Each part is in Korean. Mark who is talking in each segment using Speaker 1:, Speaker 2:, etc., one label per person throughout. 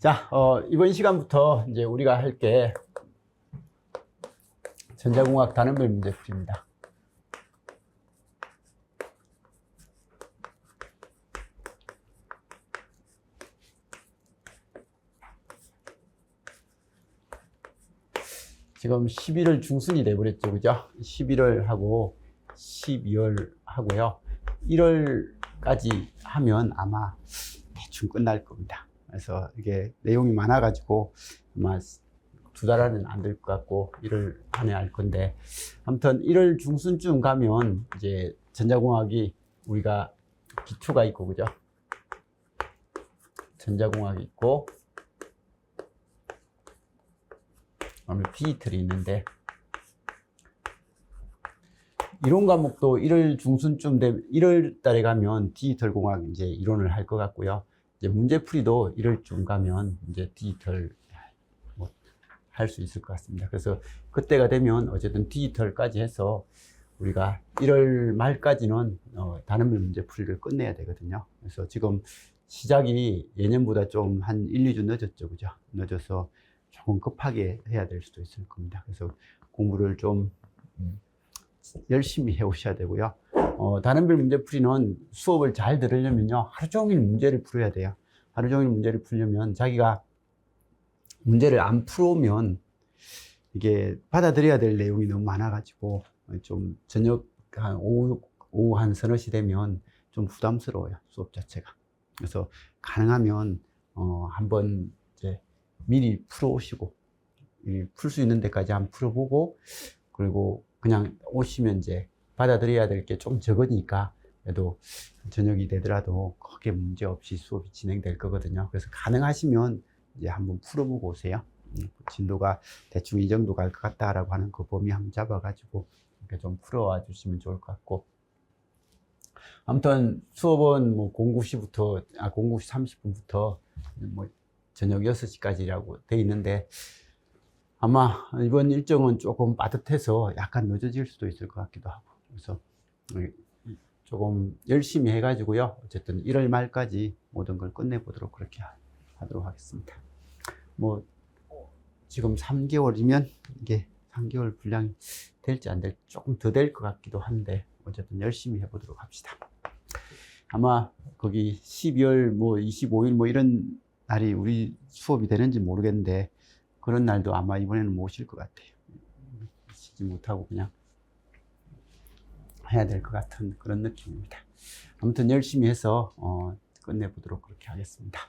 Speaker 1: 자, 이번 시간부터 이제 우리가 할 게 전자공학 단원별 문제풀이입니다. 지금 11월 중순이 돼버렸죠, 그죠? 11월 하고 12월 하고요. 1월까지 하면 아마 대충 끝날 겁니다. 그래서 이게 내용이 많아가지고 아마 2달 안에는 안 될 것 같고 1월 안에 할 건데, 아무튼 1월 중순쯤 가면 이제 전자공학이 우리가 기초가 있고, 그죠? 전자공학이 있고, 그다음에 디지털이 있는데, 이론 과목도 1월 중순쯤 되면 1월 달에 가면 디지털 공학 이제 이론을 할 것 같고요. 이제 문제풀이도 1월쯤 가면 이제 디지털 뭐 할 수 있을 것 같습니다. 그래서 그때가 되면 어쨌든 디지털까지 해서 우리가 1월 말까지는 단원별 문제풀이를 끝내야 되거든요. 그래서 지금 시작이 예년보다 좀 한 1, 2주 늦었죠, 그죠? 늦어서 조금 급하게 해야 될 수도 있을 겁니다. 그래서 공부를 좀 열심히 해 오셔야 되고요. 단원별 문제풀이는 수업을 잘 들으려면요, 하루 종일 문제를 풀어야 돼요. 하루 종일 문제를 풀려면, 자기가 문제를 안 풀어오면 이게 받아들여야 될 내용이 너무 많아가지고 좀 저녁 한 오후 한 서너 시 되면 좀 부담스러워요, 수업 자체가. 그래서 가능하면 한번 이제 미리 풀어오시고, 풀 수 있는 데까지 한번 풀어보고, 그리고 그냥 오시면 이제 받아들여야 될 게 좀 적으니까 그래도 저녁이 되더라도 크게 문제 없이 수업이 진행될 거거든요. 그래서 가능하시면 이제 한번 풀어보고 오세요. 진도가 대충 이 정도 갈 것 같다라고 하는 그 범위 한번 잡아가지고 이렇게 좀 풀어와 주시면 좋을 것 같고, 아무튼 수업은 뭐 09시 30분부터 뭐 저녁 6시까지라고 돼 있는데, 아마 이번 일정은 조금 빠듯해서 약간 늦어질 수도 있을 것 같기도 하고, 그래서 조금 열심히 해가지고요, 어쨌든 1월 말까지 모든 걸 끝내보도록 그렇게 하도록 하겠습니다. 뭐 지금 3개월이면 이게 3개월 분량이 될지 안 될지 조금 더 될 것 같기도 한데, 어쨌든 열심히 해보도록 합시다. 아마 거기 12월 뭐 25일 뭐 이런 날이 우리 수업이 되는지 모르겠는데, 그런 날도 아마 이번에는 못 오실 것 같아요. 쉬지 못하고 그냥 해야 될 것 같은 그런 느낌입니다. 아무튼 열심히 해서 끝내보도록 그렇게 하겠습니다.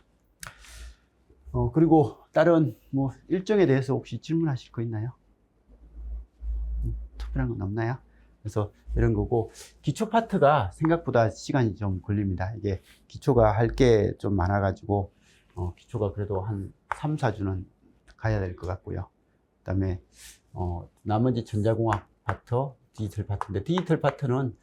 Speaker 1: 그리고 다른 뭐 일정에 대해서 혹시 질문하실 거 있나요? 특별한 건 없나요? 그래서 이런 거고, 기초 파트가 생각보다 시간이 좀 걸립니다. 이게 기초가 할 게 좀 많아가지고 기초가 그래도 한 3, 4주는 가야 될 것 같고요. 그 다음에 나머지 전자공학 파트, 디지털 파트인데, 디지털 파트는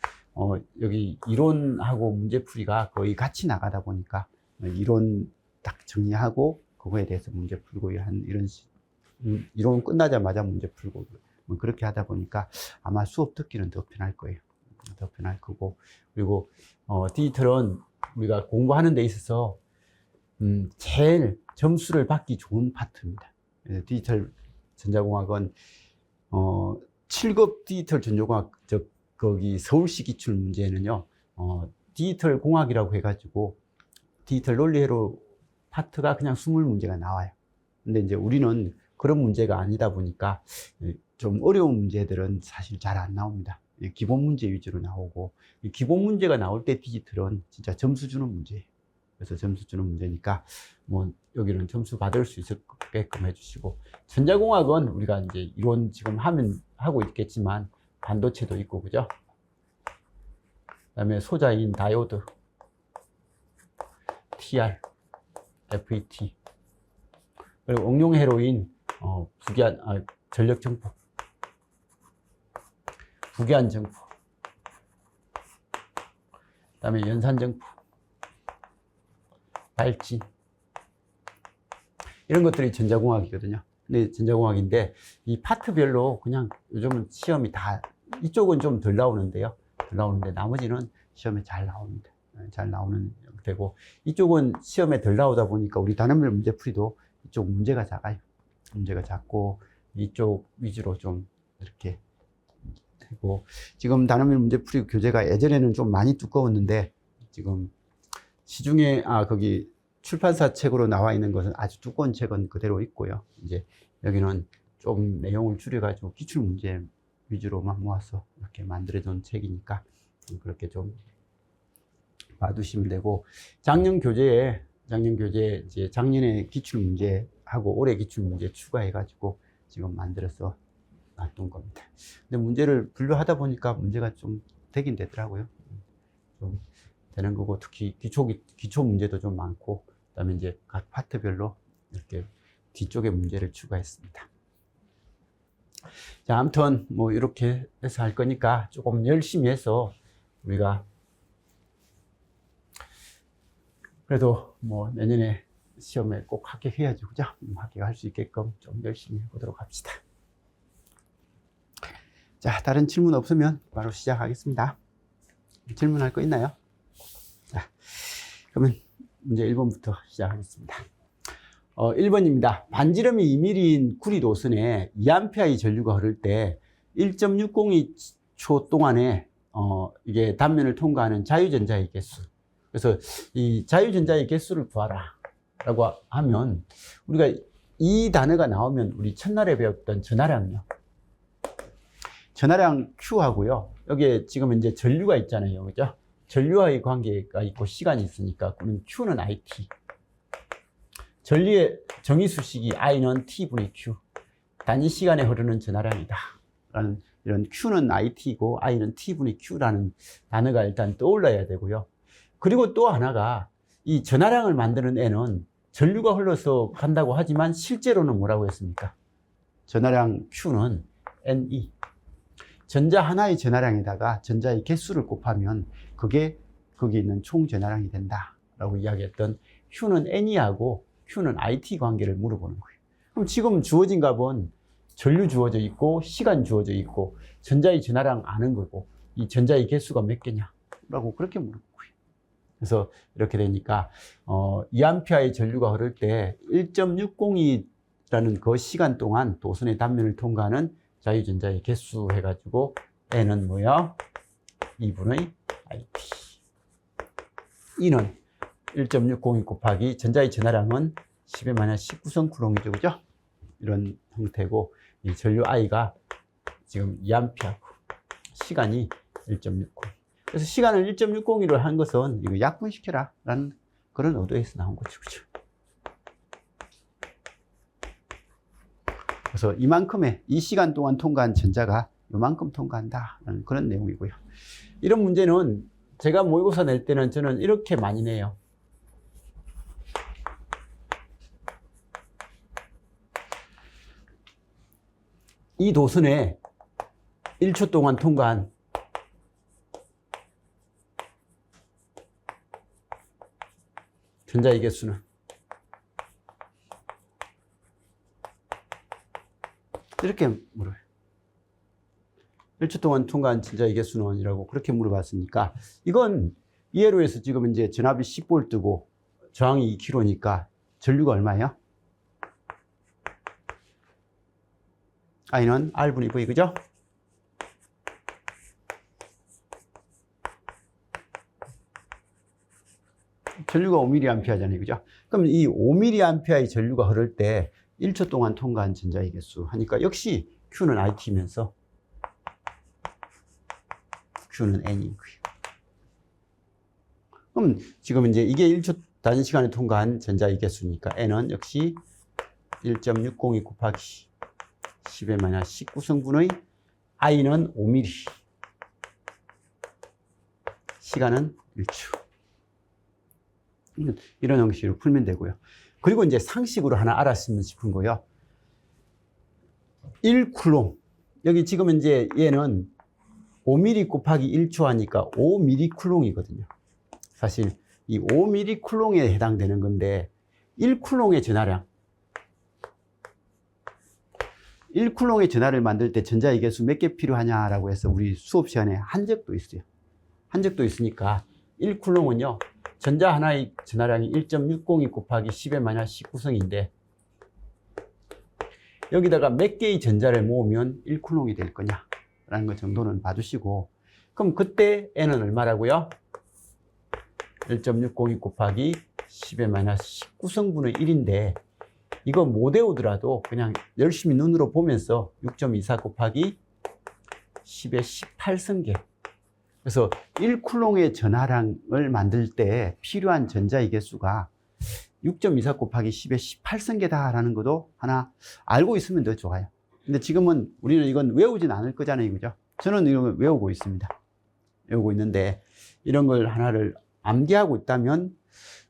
Speaker 1: 여기 이론하고 문제풀이가 거의 같이 나가다 보니까 이론 딱 정리하고 그거에 대해서 문제 풀고 한 이런 이론 끝나자마자 문제 풀고 뭐 그렇게 하다 보니까 아마 수업 듣기는 더 편할 거예요. 더 편할 거고, 그리고 디지털은 우리가 공부하는 데 있어서 제일 점수를 받기 좋은 파트입니다. 디지털 전자공학은 7급 디지털 전자공학, 거기 서울시 기출 문제는요, 디지털 공학이라고 해가지고 디지털 논리회로 파트가 그냥 20문제가 나와요. 근데 이제 우리는 그런 문제가 아니다 보니까 좀 어려운 문제들은 사실 잘 안 나옵니다. 기본 문제 위주로 나오고, 기본 문제가 나올 때 디지털은 진짜 점수 주는 문제예요. 그래서 점수 주는 문제니까 뭐 여기는 점수 받을 수 있게끔 해주시고, 전자공학은 우리가 이제 이론 지금 하고 있겠지만 반도체도 있고, 그죠? 그다음에 소자인 다이오드, TR, FET, 그리고 응용 헤로인, 전력 정포, 부기한 정포, 그다음에 연산 정포, 발진, 이런 것들이 전자공학이거든요. 근데 전자공학인데 이 파트별로 그냥 요즘은 시험이 다, 이쪽은 좀 덜 나오는데요. 덜 나오는데 나머지는 시험에 잘 나옵니다. 잘 나오는 형태고, 이쪽은 시험에 덜 나오다 보니까 우리 단원별 문제풀이도 이쪽 문제가 작아요. 문제가 작고 이쪽 위주로 좀 이렇게 되고, 지금 단원별 문제풀이 교재가 예전에는 좀 많이 두꺼웠는데 지금 시중에 거기 출판사 책으로 나와 있는 것은 아주 두꺼운 책은 그대로 있고요. 이제 여기는 좀 내용을 줄여가지고 기출 문제 위주로만 모아서 이렇게 만들어둔 책이니까 그렇게 좀 봐두시면 되고, 작년 교재에 이제 작년에 기출 문제하고 올해 기출 문제 추가해가지고 지금 만들어서 놔둔 겁니다. 근데 문제를 분류하다 보니까 문제가 좀 되긴 되더라고요. 좀 되는 거고, 특히 기초 문제도 좀 많고, 그다음에 이제 각 파트별로 이렇게 뒤쪽에 문제를 추가했습니다. 자, 아무튼 뭐 이렇게 해서 할 거니까 조금 열심히 해서 우리가 그래도 뭐 내년에 시험에 꼭 합격해야지, 그죠? 합격할 수 있게끔 좀 열심히 해보도록 합시다. 자, 다른 질문 없으면 바로 시작하겠습니다. 질문할 거 있나요? 자, 그러면 문제 1번부터 시작하겠습니다. 1번입니다. 반지름이 2mm인 구리도선에 2A의 전류가 흐를 때 1.602초 동안에 이게 단면을 통과하는 자유전자의 개수. 그래서 이 자유전자의 개수를 구하라 라고 하면, 우리가 이 단어가 나오면 우리 첫날에 배웠던 전하량요. 전하량 Q하고요. 여기에 지금 이제 전류가 있잖아요. 그죠? 전류와의 관계가 있고 시간이 있으니까 그러면 Q는 IT. 전류의 정의수식이 I는 T분의 Q. 단시간에 흐르는 전하량이다 라는, 이런 Q는 IT고 I는 T분의 Q라는 단어가 일단 떠올라야 되고요. 그리고 또 하나가, 이 전하량을 만드는 N은 전류가 흘러서 간다고 하지만 실제로는 뭐라고 했습니까? 전하량 Q는 NE. 전자 하나의 전하량에다가 전자의 개수를 곱하면 그게 거기 있는 총 전하량이 된다 라고 이야기했던 Q는 NE하고 Q는 IT 관계를 물어보는 거예요. 그럼 지금 주어진 값은 전류 주어져 있고 시간 주어져 있고 전자의 전하량 아는 거고, 이 전자의 개수가 몇 개냐 라고 그렇게 물어보는 거예요. 그래서 이렇게 되니까 2A의 전류가 흐를 때 1.602라는 그 시간 동안 도선의 단면을 통과하는 자유전자의 개수 해가지고 N은 뭐야? 2분의 IT. E는 1.602 곱하기 전자의 전하량은 10의 마이너스 19성 쿨롱이죠, 그죠? 이런 형태고, 이 전류 I가 지금 2A하고 시간이 1.60. 그래서 시간을 1.602로 한 것은 이거 약분시켜라 라는 그런 의도에서 나온 거죠, 그죠? 그래서 이 시간 동안 통과한 전자가 이만큼 통과한다라는 그런 내용이고요. 이런 문제는 제가 모의고사 낼 때는 저는 이렇게 많이 내요. 이 도선에 1초 동안 통과한 전자의 개수는, 이렇게 물어요. 1초 동안 통과한 전자의 개수는 이라고 그렇게 물어봤으니까, 이건 이해로 해서 지금 이제 전압이 10V고 저항이 2kg니까 전류가 얼마예요? I는 R분의 V, 그죠? 전류가 5mA잖아요, 그죠? 그럼 이 5mA의 전류가 흐를 때 1초 동안 통과한 전자의 개수 하니까 역시 Q는 IT면서 Q는 N인 거예요. 그럼 지금 이제 이게 1초 단시간에 통과한 전자의 개수니까 N은 역시 1.602 곱하기 10의 마이너스 19성분의 I는 5mm, 시간은 1초. 이런 형식으로 풀면 되고요. 그리고 이제 상식으로 하나 알았으면 싶은 거요. 1쿨롱. 여기 지금 이제 얘는 5mm 곱하기 1초 하니까 5mm 쿨롱이거든요. 사실 이 5mm 쿨롱에 해당되는 건데, 1쿨롱의 전하량. 1쿨롱의 전하를 만들 때 전자의 개수 몇 개 필요하냐라고 해서 우리 수업 시간에 한 적도 있어요. 한 적도 있으니까 1쿨롱은요, 전자 하나의 전하량이 1.602 곱하기 10의 마이너스 19성인데, 여기다가 몇 개의 전자를 모으면 1쿨롱이 될 거냐 라는 것 정도는 봐주시고, 그럼 그때 N은 얼마라고요? 1.602 곱하기 10의 마이너스 19성분의 1인데, 이거 못 외우더라도 그냥 열심히 눈으로 보면서 6.24 곱하기 10의 18성계. 그래서 1쿨롱의 전하량을 만들 때 필요한 전자의 개수가 6.24 곱하기 10의 18성계다라는 것도 하나 알고 있으면 더 좋아요. 근데 지금은 우리는 이건 외우진 않을 거잖아요. 그죠? 저는 이런 걸 외우고 있습니다. 외우고 있는데, 이런 걸 하나를 암기하고 있다면,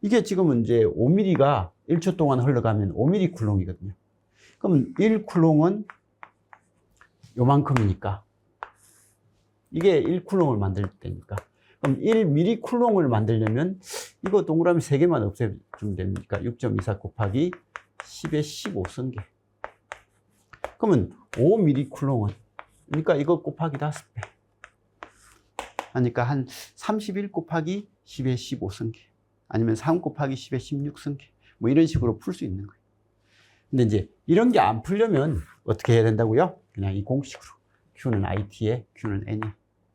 Speaker 1: 이게 지금은 이제 5mm가 1초 동안 흘러가면 5mm 쿨롱이거든요. 그럼 1쿨롱은 요만큼이니까, 이게 1쿨롱을 만들 때니까, 그럼 1mm 쿨롱을 만들려면 이거 동그라미 3개만 없애주면 됩니까? 6.24 곱하기 10의 15성계. 그러면 5mm 쿨롱은, 그러니까 이거 곱하기 5배. 하니까 한 31 곱하기 10의 15성계. 아니면 3 곱하기 10의 16성계. 뭐 이런 식으로 풀 수 있는 거예요. 근데 이제 이런 게 안 풀려면 어떻게 해야 된다고요? 그냥 이 공식으로. Q는 IT에 Q는 N이.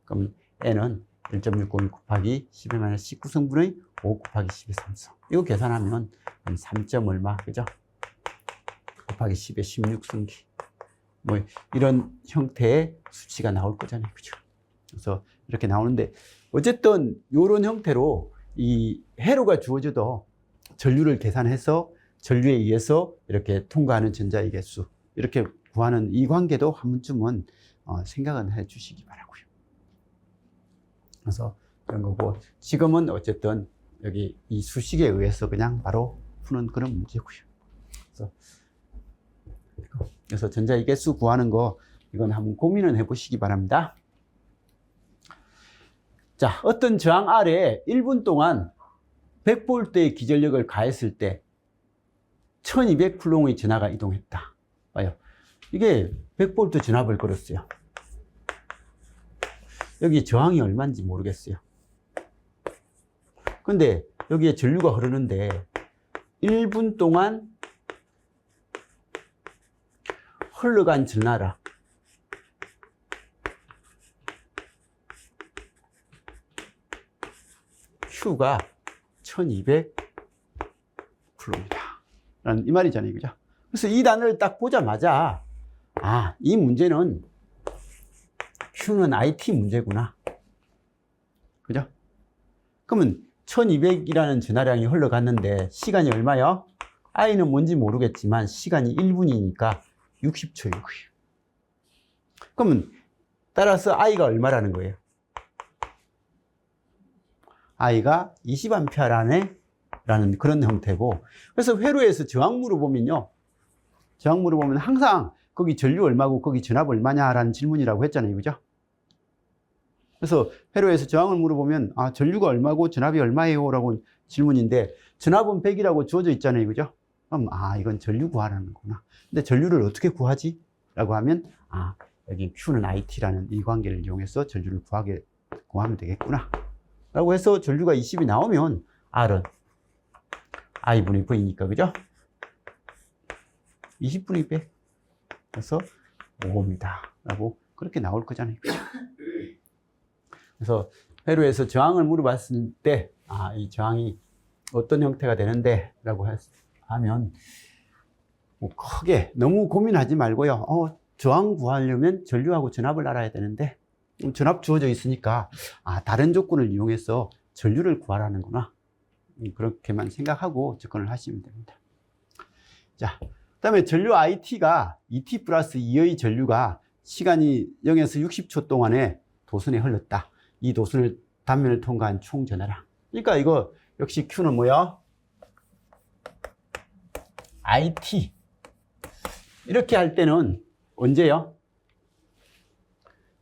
Speaker 1: 그럼 N은 1.602 곱하기 10의 마이너스 19성분의 5 곱하기 10의 3성. 이거 계산하면 3점 얼마, 그죠? 곱하기 10의 16성기. 뭐 이런 형태의 수치가 나올 거잖아요. 그죠? 그래서 이렇게 나오는데, 어쨌든 이런 형태로 이 회로가 주어져도 전류를 계산해서 전류에 의해서 이렇게 통과하는 전자의 개수, 이렇게 구하는 이 관계도 한 번쯤은 생각은 해 주시기 바라고요. 그래서 그런 거고, 지금은 어쨌든 여기 이 수식에 의해서 그냥 바로 푸는 그런 문제고요. 그래서 전자의 개수 구하는 거, 이건 한번 고민을 해 보시기 바랍니다. 자, 어떤 저항 아래에 1분 동안 100V의 기전력을 가했을 때 1200쿨롱의 전하가 이동했다. 봐요. 이게 100V 전압을 걸었어요. 여기 저항이 얼마인지 모르겠어요. 근데 여기에 전류가 흐르는데 1분 동안 흘러간 전하량, Q가 1200쿨롱이다 라는 이 말이잖아요. 그죠? 그래서 이 단어를 딱 보자마자, 아, 이 문제는 Q는 IT 문제구나. 그죠? 그러면 1200이라는 전하량이 흘러갔는데 시간이 얼마요? I는 뭔지 모르겠지만 시간이 1분이니까 60초이고요. 그러면 따라서 I가 얼마라는 거예요? I가 20A라는 그런 형태고, 그래서 회로에서 저항 물어보면요, 저항 물어보면 항상 거기 전류 얼마고 거기 전압 얼마냐라는 질문이라고 했잖아요. 그죠? 그래서 회로에서 저항을 물어보면, 아, 전류가 얼마고 전압이 얼마예요? 라고 질문인데, 전압은 100이라고 주어져 있잖아요. 그죠? 그럼, 아, 이건 전류 구하라는 거구나. 근데 전류를 어떻게 구하지? 라고 하면, 아, 여기 Q는 IT라는 이 관계를 이용해서 전류를 구하면 되겠구나. 라고 해서 전류가 20이 나오면 R은 I분의 V니까, 그죠? 20분의 100. 그래서 5입니다. 라고 그렇게 나올 거잖아요. 그죠? 그래서 회로에서 저항을 물어봤을 때, 아, 이 저항이 어떤 형태가 되는데? 라고 하면, 뭐 크게 너무 고민하지 말고요. 저항 구하려면 전류하고 전압을 알아야 되는데, 전압 주어져 있으니까, 아, 다른 조건을 이용해서 전류를 구하라는구나. 그렇게만 생각하고 접근을 하시면 됩니다. 자, 그 다음에 전류 IT가 2T 플러스 2의 전류가 시간이 0에서 60초 동안에 도선에 흘렀다. 이 도선을 단면을 통과한 총 전하량. 그러니까 이거 역시 Q는 뭐야? IT. 이렇게 할 때는 언제요?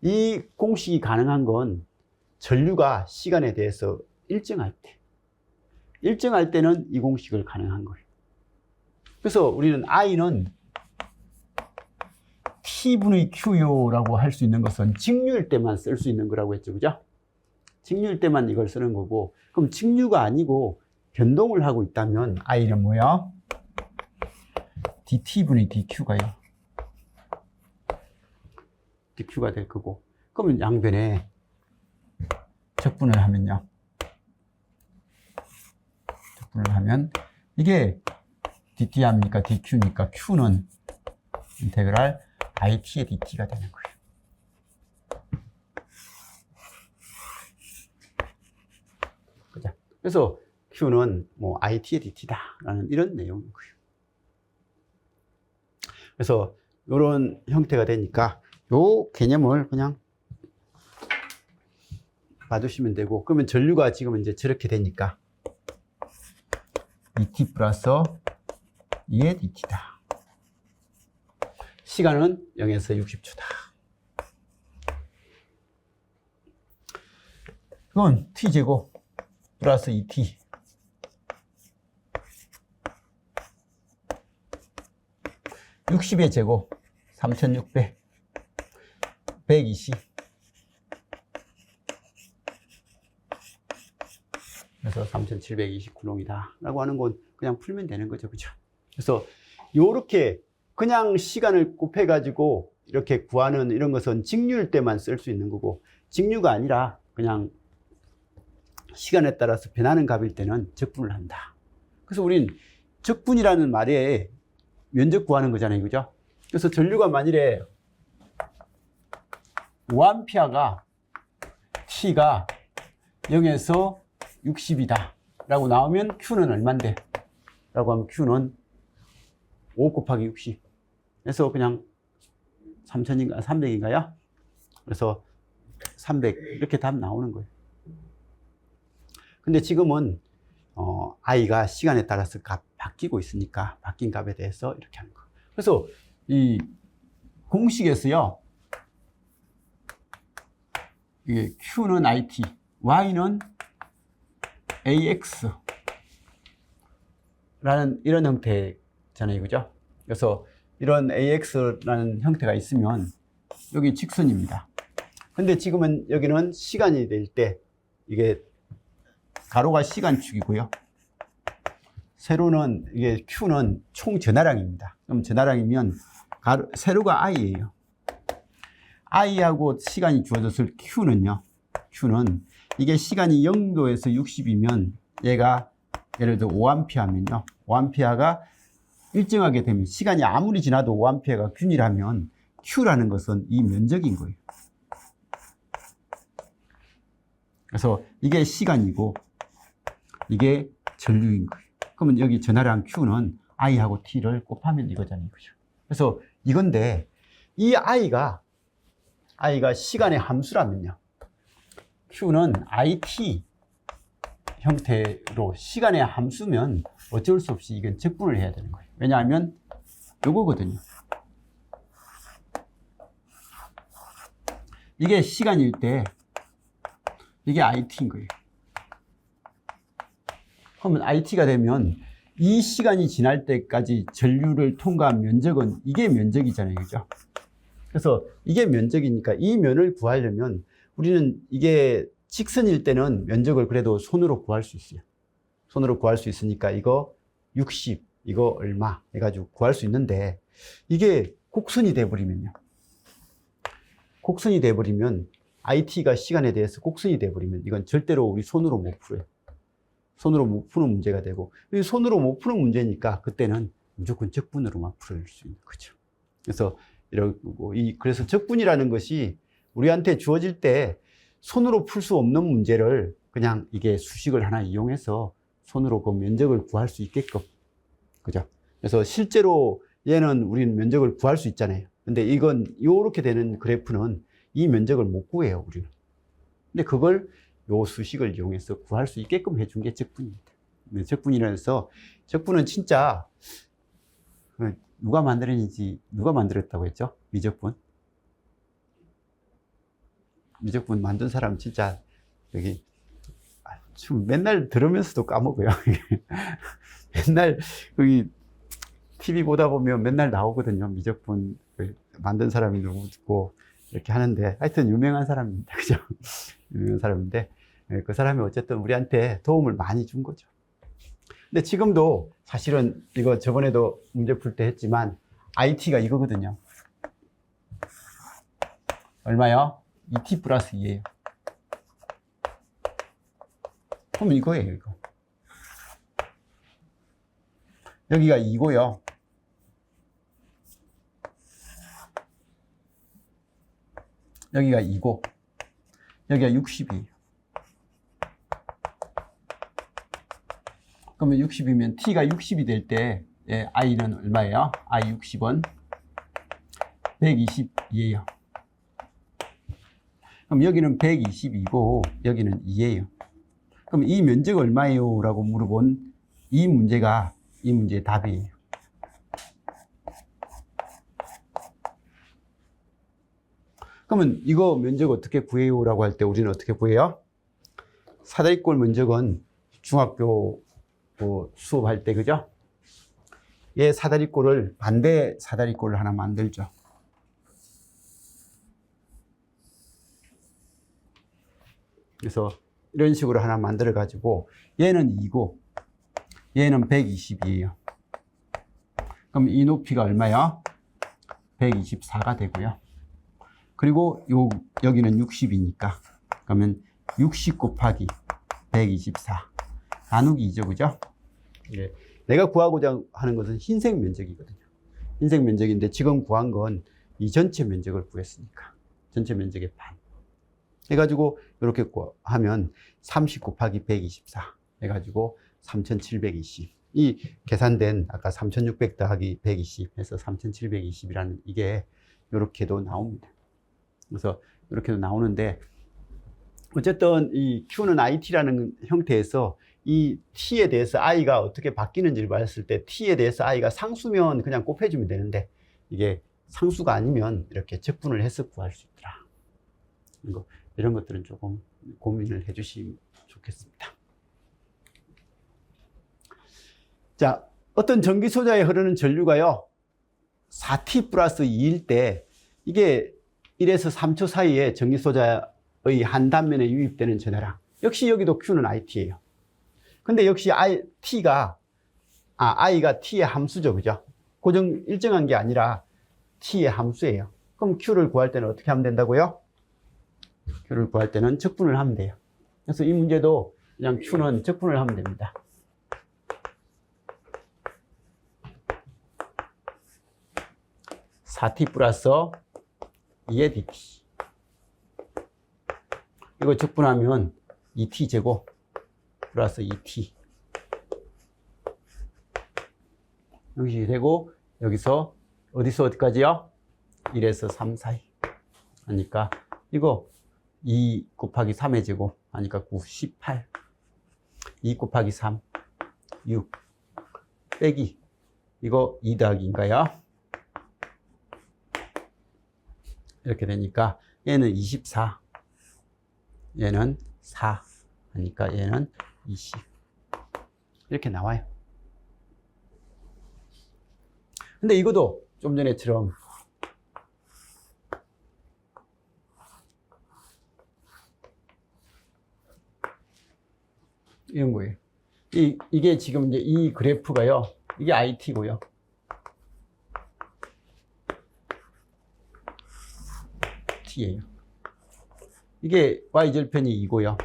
Speaker 1: 이 공식이 가능한 건 전류가 시간에 대해서 일정할 때. 일정할 때는 이 공식을 가능한 거예요. 그래서 우리는 I는 T분의 Q요라고 할 수 있는 것은 직류일 때만 쓸 수 있는 거라고 했죠. 그죠? 직류일 때만 이걸 쓰는 거고, 그럼 직류가 아니고 변동을 하고 있다면 i는 뭐야? dt분의 dq가요. dq가 될 거고, 그러면 양변에 적분을 하면요. 적분을 하면 이게 dt 합니까? dq니까 q는 인테그랄 it의 dt가 되는 거예요. 그죠? 그래서 q는 뭐 it의 dt다라는 이런 내용인 거예요. 그래서 이런 형태가 되니까 요 개념을 그냥 봐두시면 되고, 그러면 전류가 지금 이제 저렇게 되니까 dt 플러스 2의 dt다. 시간은 0에서 60초다. 그건 t제곱 플러스 2t. (60의) 제곱 3600 120. 그래서 3729롱이다 라고 하는 건 그냥 풀면 되는 거죠. 그죠? 그래서 요렇게 그냥 시간을 곱해 가지고 이렇게 구하는 이런 것은 직류일 때만 쓸 수 있는 거고, 직류가 아니라 그냥 시간에 따라서 변하는 값일 때는 적분을 한다. 그래서 우린 적분이라는 말에 면적 구하는 거잖아요. 그죠? 그래서 전류가 만일에 5A가 T가 0에서 60이다 라고 나오면 Q는 얼만데? 라고 하면 Q는 5 곱하기 60. 그래서 그냥 3000인가 300인가요? 그래서 300 이렇게 답 나오는 거예요. 근데 지금은 i가 시간에 따라서 값 바뀌고 있으니까 바뀐 값에 대해서 이렇게 하는 거예요. 그래서 이 공식에서요, 이게 q는 it, y는 ax 라는 이런 형태잖아요. 그죠? 그래서 이런 ax라는 형태가 있으면 여기 직선입니다. 근데 지금은 여기는 시간이 될 때 이게 가로가 시간축이고요. 세로는 이게 q는 총 전하량입니다. 그럼 전하량이면 세로가 i예요. i하고 시간이 주어졌을 q는요. q는 이게 시간이 0도에서 60이면 얘가 예를 들어 5A면요. 5A가 일정하게 되면 시간이 아무리 지나도 5A가 균이라면 q라는 것은 이 면적인 거예요. 그래서 이게 시간이고 이게 전류인 거예요. 그러면 여기 전하량 q는 i하고 t를 곱하면 이거잖아요. 그죠? 그래서 이건데 이 i가 시간의 함수라면요. q는 it 형태로 시간의 함수면 어쩔 수 없이 이건 적분을 해야 되는 거예요. 왜냐하면 요거거든요. 이게 시간일 때 이게 it인 거예요. 그러면 it가 되면 이 시간이 지날 때까지 전류를 통과한 면적은 이게 면적이잖아요. 그죠? 그래서 이게 면적이니까 이 면을 구하려면 우리는 이게 직선일 때는 면적을 그래도 손으로 구할 수 있어요. 손으로 구할 수 있으니까 이거 60, 이거 얼마 해가지고 구할 수 있는데, 이게 곡선이 돼버리면요. 곡선이 돼버리면 it가 시간에 대해서 곡선이 돼버리면 이건 절대로 우리 손으로 못 풀어요. 손으로 못 푸는 문제가 되고, 손으로 못 푸는 문제니까 그때는 무조건 적분으로만 풀어줄 수 있는 거죠. 그래서 그래서 적분이라는 것이 우리한테 주어질 때 손으로 풀 수 없는 문제를 그냥 이게 수식을 하나 이용해서 손으로 그 면적을 구할 수 있게끔. 그죠? 그래서 실제로 얘는 우리는 면적을 구할 수 있잖아요. 근데 이건 요렇게 되는 그래프는 이 면적을 못 구해요, 우리는. 근데 그걸 요 수식을 이용해서 구할 수 있게끔 해준 게 적분입니다. 적분이라서, 적분은 진짜 누가 만들었는지, 누가 만들었다고 했죠? 미적분. 미적분 만든 사람 진짜 여기 지금 맨날 들으면서도 까먹어요. 맨날 여기 TV 보다 보면 맨날 나오거든요. 미적분 만든 사람이 누구고 이렇게 하는데, 하여튼 유명한 사람입니다. 그죠? 유명한 사람인데, 그 사람이 어쨌든 우리한테 도움을 많이 준 거죠. 근데 지금도 사실은 이거 저번에도 문제 풀 때 했지만 IT가 이거거든요. 얼마요? 2t 플러스 2예요. 그럼 이거예요, 이거. 여기가 2고요. 여기가 2고, 여기가 60이에요. 그러면 60이면 t가 60이 될 때 i는 얼마예요? i 60은 120이에요. 그럼 여기는 120이고 여기는 2예요. 그럼 이 면적 얼마예요? 라고 물어본 이 문제의 답이에요. 그러면 이거 면적 어떻게 구해요? 라고 할 때 우리는 어떻게 구해요? 사다리꼴 면적은 중학교 수업할 때, 그죠? 얘 사다리꼴을, 반대 사다리꼴을 하나 만들죠. 그래서 이런 식으로 하나 만들어 가지고 얘는 2고 얘는 120이에요. 그럼 이 높이가 얼마야? 124가 되고요. 그리고 여기는 60이니까 그러면 60 곱하기 124 나누기 2죠, 그죠? 예. 내가 구하고자 하는 것은 흰색 면적이거든요. 흰색 면적인데 지금 구한 건 이 전체 면적을 구했으니까 전체 면적의 반 해가지고 이렇게 하면 30 곱하기 124 해가지고 3720. 이 계산된 아까 3600 더하기 120 해서 3720이라는 이게 이렇게도 나옵니다. 그래서 이렇게도 나오는데 어쨌든 이 Q는 IT라는 형태에서 이 T에 대해서 I가 어떻게 바뀌는지를 봤을 때 T에 대해서 I가 상수면 그냥 곱해주면 되는데 이게 상수가 아니면 이렇게 적분을 해서 구할 수 있더라. 이런 것들은 조금 고민을 해주시면 좋겠습니다. 자, 어떤 전기소자에 흐르는 전류가요 4t 플러스 2일 때 이게 1에서 3초 사이에 전기소자의 한 단면에 유입되는 전하량, 역시 여기도 Q는 IT예요. 근데 역시 I가 T의 함수죠, 그죠? 일정한 게 아니라 T의 함수예요. 그럼 Q를 구할 때는 어떻게 하면 된다고요? Q를 구할 때는 적분을 하면 돼요. 그래서 이 문제도 그냥 Q는 적분을 하면 됩니다. (4t) 플러스 2의 dt. 이거 적분하면 2t 제곱 플러스 2t. 여기 되고, 여기서 어디서 어디까지요? 1에서 3 사이. 하니까, 이거 2 곱하기 3의 제곱. 하니까 9, 18. 2 곱하기 3, 6. 빼기. 이거 2 더하기인가요? 이렇게 되니까 얘는 24, 얘는 4 하니까 얘는 20 이렇게 나와요. 근데 이것도 좀 전에처럼 이런 거예요. 이게 지금 이제 이 그래프가요, 이게 IT고요. T예요. 이게 Y절편이 2고요.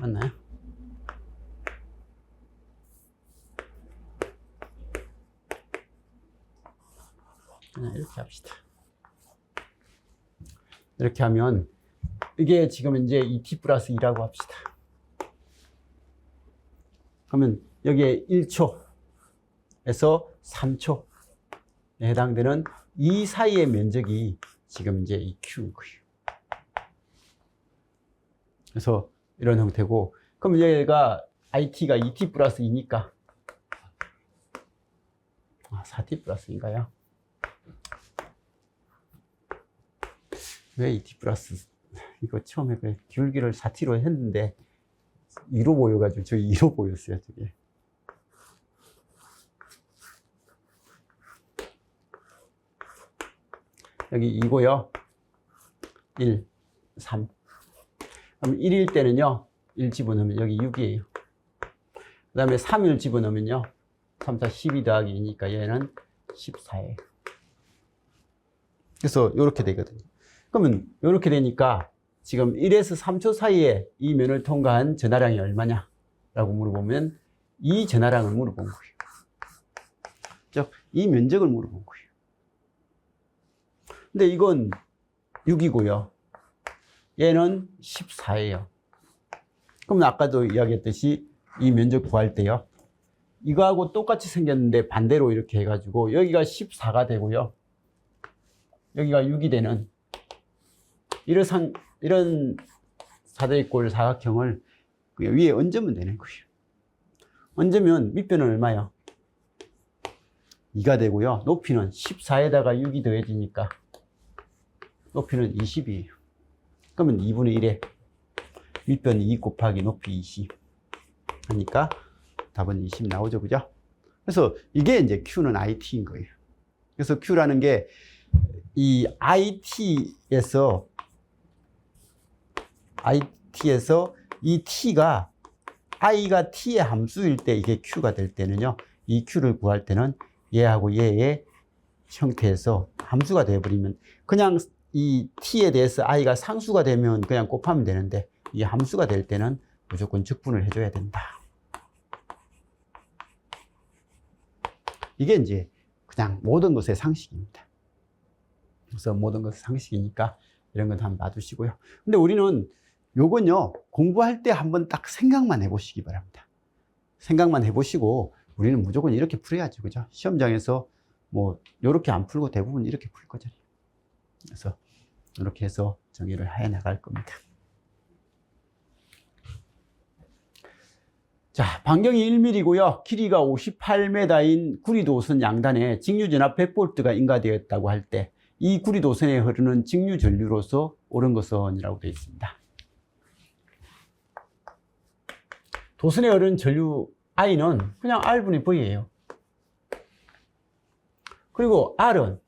Speaker 1: 맞나요? 그냥 이렇게 합시다. 이렇게 하면 이게 지금 이제 2t 플러스 2라고 합시다. 그러면 여기에 1초에서 3초에 해당되는 이 사이의 면적이 지금 이제 이 Q인 거예요. 그래서 이런 형태고, 그럼 얘가 IT가 2t 플러스 2니까 4t 플러스인가요? 왜 2t 플러스? 이거 처음에 그 기울기를 4t로 했는데 2로 보여가지고 저기 2로 보였어요, 저게. 여기 2고요. 1, 3. 그럼 1일 때는요, 1 집어넣으면 여기 6이에요. 그 다음에 3을 집어넣으면요, 3, 4, 12 더하기 2니까 얘는 14예요. 그래서 이렇게 되거든요. 그러면 이렇게 되니까 지금 1에서 3초 사이에 이 면을 통과한 전하량이 얼마냐? 라고 물어보면 이 전하량을 물어본 거예요. 즉, 이 면적을 물어본 거예요. 근데 이건 6이고요. 얘는 14예요. 그럼 아까도 이야기했듯이 이 면적 구할 때요. 이거하고 똑같이 생겼는데 반대로 이렇게 해가지고 여기가 14가 되고요. 여기가 6이 되는 이런 사대꼴 사각형을 위에 얹으면 되는 거예요. 얹으면 밑변은 얼마요? 2가 되고요. 높이는 14에다가 6이 더해지니까 높이는 20이에요. 그러면 2분의 1에 밑변 2 곱하기 높이 20 하니까 답은 20 나오죠. 그죠? 그래서 이게 이제 Q는 IT인 거예요. 그래서 Q라는 게 이 IT에서 이 T가 I가 T의 함수일 때 이게 Q가 될 때는요, 이 Q를 구할 때는 얘하고 얘의 형태에서 함수가 되어버리면 그냥 이 T에 대해서 I가 상수가 되면 그냥 곱하면 되는데 이 함수가 될 때는 무조건 적분을 해줘야 된다. 이게 이제 그냥 모든 것의 상식입니다. 그래서 모든 것의 상식이니까 이런 건 한번 놔두시고요. 근데 우리는 요건요, 공부할 때 한번 딱 생각만 해보시기 바랍니다. 생각만 해보시고 우리는 무조건 이렇게 풀어야지, 그죠? 시험장에서 뭐 이렇게 안 풀고 대부분 이렇게 풀 거잖아요. 그래서 이렇게 해서 정의를 해 나갈 겁니다. 자, 반경이 1mm고요. 길이가 58m인 구리도선 양단에 직류전압 100V가 인가되었다고 할 때 이 구리도선에 흐르는 직류전류로서 오른거선이라고 되어 있습니다. 도선에 흐르는 전류 I는 그냥 R분의 V예요. 그리고 R은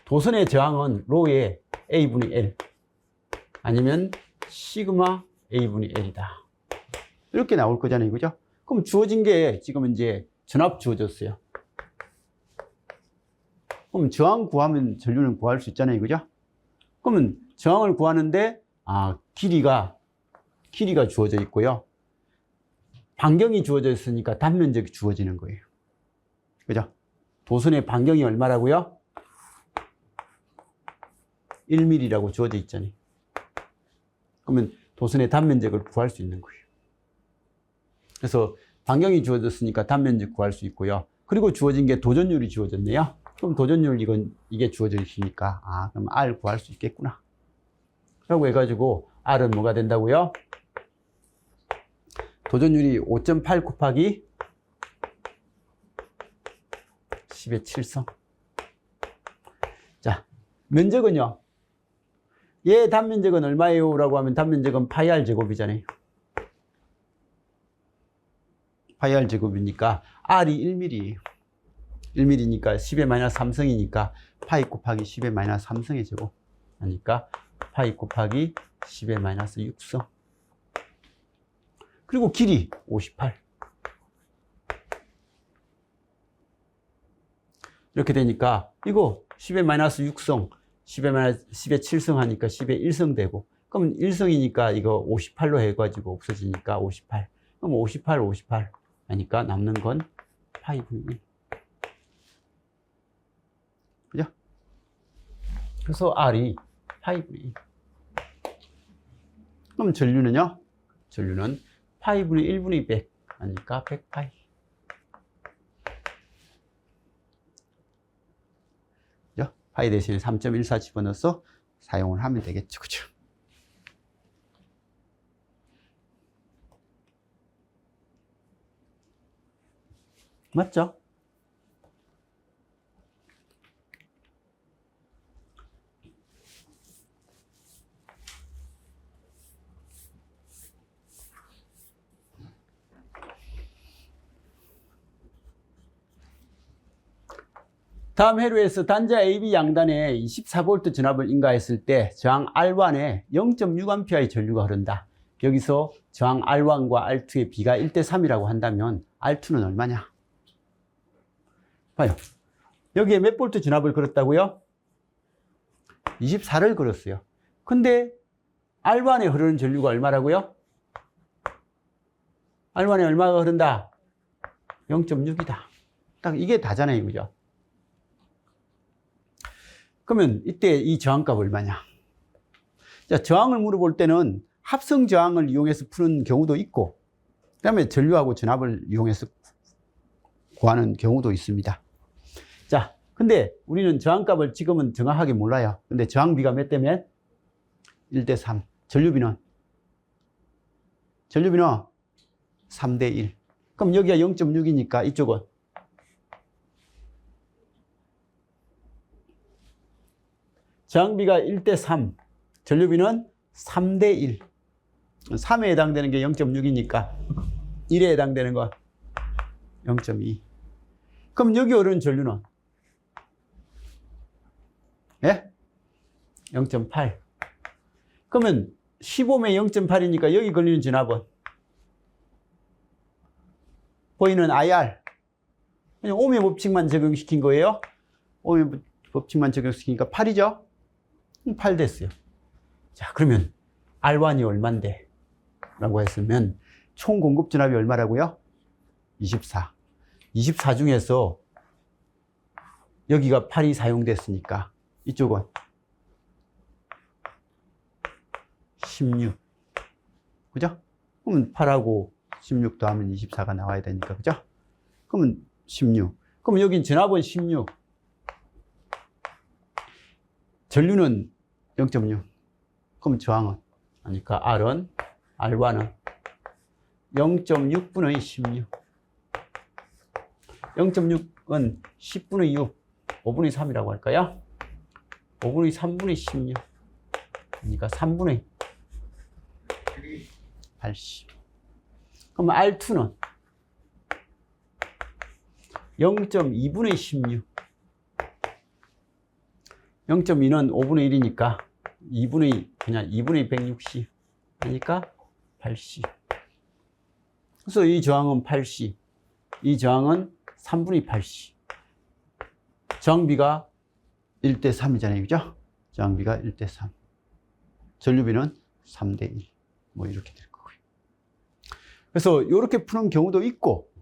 Speaker 1: 도선의 저항은 로의 A분의 L 아니면 시그마 A분의 L이다. 이렇게 나올 거잖아요. 그죠? 그럼 주어진 게 지금 이제 전압 주어졌어요. 그럼 저항 구하면 전류는 구할 수 있잖아요. 그죠? 그러면 저항을 구하는데, 길이가 주어져 있고요. 반경이 주어져 있으니까 단면적이 주어지는 거예요. 그죠? 도선의 반경이 얼마라고요? 1mm라고 주어져 있잖아요. 그러면 도선의 단면적을 구할 수 있는 거예요. 그래서 반경이 주어졌으니까 단면적 구할 수 있고요. 그리고 주어진 게 도전율이 주어졌네요. 그럼 도전율 이게 주어져 있으니까 그럼 R 구할 수 있겠구나. 라고 해가지고 R은 뭐가 된다고요? 도전율이 5.8 곱하기 10의 7성. 자, 면적은요. 얘 단면적은 얼마예요? 라고 하면 단면적은 파이 R 제곱이잖아요. 파이 R 제곱이니까 R이 1mm예요. 1mm니까 10의 마이너스 3성이니까 파이 곱하기 10의 마이너스 3성의 제곱 하니까 파이 곱하기 10의 마이너스 6성. 그리고 길이 58. 이렇게 되니까 이거 10의 마이너스 6성, 10의 7성 하니까 10의 1성 되고, 그럼 1성이니까 이거 58로 해가지고 없어지니까 58. 그럼 58 하니까 남는 건 파이 분의 1. 그죠? 그래서 R이 파이 분의 1. 그럼 전류는요? 전류는 파이 분의 1분의 100 하니까 100파이. 그죠? 파이 대신에 3.14 집어넣어서 사용을 하면 되겠죠. 그죠? 맞죠? 다음 회로에서 단자 AB 양단에 24V 전압을 인가했을 때 저항 R1에 0.6A의 전류가 흐른다. 여기서 저항 R1과 R2의 비가 1대3이라고 한다면 R2는 얼마냐? 봐요. 여기에 몇 볼트 전압을 걸었다고요? 24를 걸었어요. 근데 R1에 흐르는 전류가 얼마라고요? R1에 얼마가 흐른다? 0.6이다. 딱 이게 다잖아요. 그죠? 그러면 이때 이 저항값 얼마냐? 자, 저항을 물어볼 때는 합성 저항을 이용해서 푸는 경우도 있고, 그 다음에 전류하고 전압을 이용해서 구하는 경우도 있습니다. 자, 근데 우리는 저항값을 지금은 정확하게 몰라요. 근데 저항비가 몇 대 몇? 1대3. 전류비는 3대1. 그럼 여기가 0.6이니까 이쪽은 저항비가 1대3, 전류비는 3대1. 3에 해당되는 게 0.6이니까 1에 해당되는 거 0.2. 그럼 여기 오르는 전류는? 예? 0.8. 그러면 15에 0.8이니까 여기 걸리는 전압은? 보이는 IR. 그냥 ohm의 법칙만 적용시킨 거예요. ohm의 법칙만 적용시키니까 8이죠? 8 됐어요. 자, 그러면 R1이 얼만데? 라고 했으면 총 공급 전압이 얼마라고요? 24. 24 중에서 여기가 8이 사용됐으니까 이쪽은 16. 그죠? 그러면 8하고 16 더하면 24가 나와야 되니까. 그죠? 그러면 16. 그럼 여긴 전압은 16. 전류는 0.6. 그럼 저항은? 그러니까 R1은 0.6분의 16. 0.6은 10분의 6, 5분의 3이라고 할까요? 5분의 3분의 16. 그러니까 3분의 80. 그럼 R2는 0.2분의 16. 0.2는 5분의 1이니까 2분의 160. 그러니까 8C. 그래서 이 저항은 8C. 이 저항은 3분의 8C. 저항비가 1대3이잖아요. 그죠? 저항비가 1대3. 전류비는 3대1. 뭐 이렇게 될 거고요. 그래서 이렇게 푸는 경우도 있고,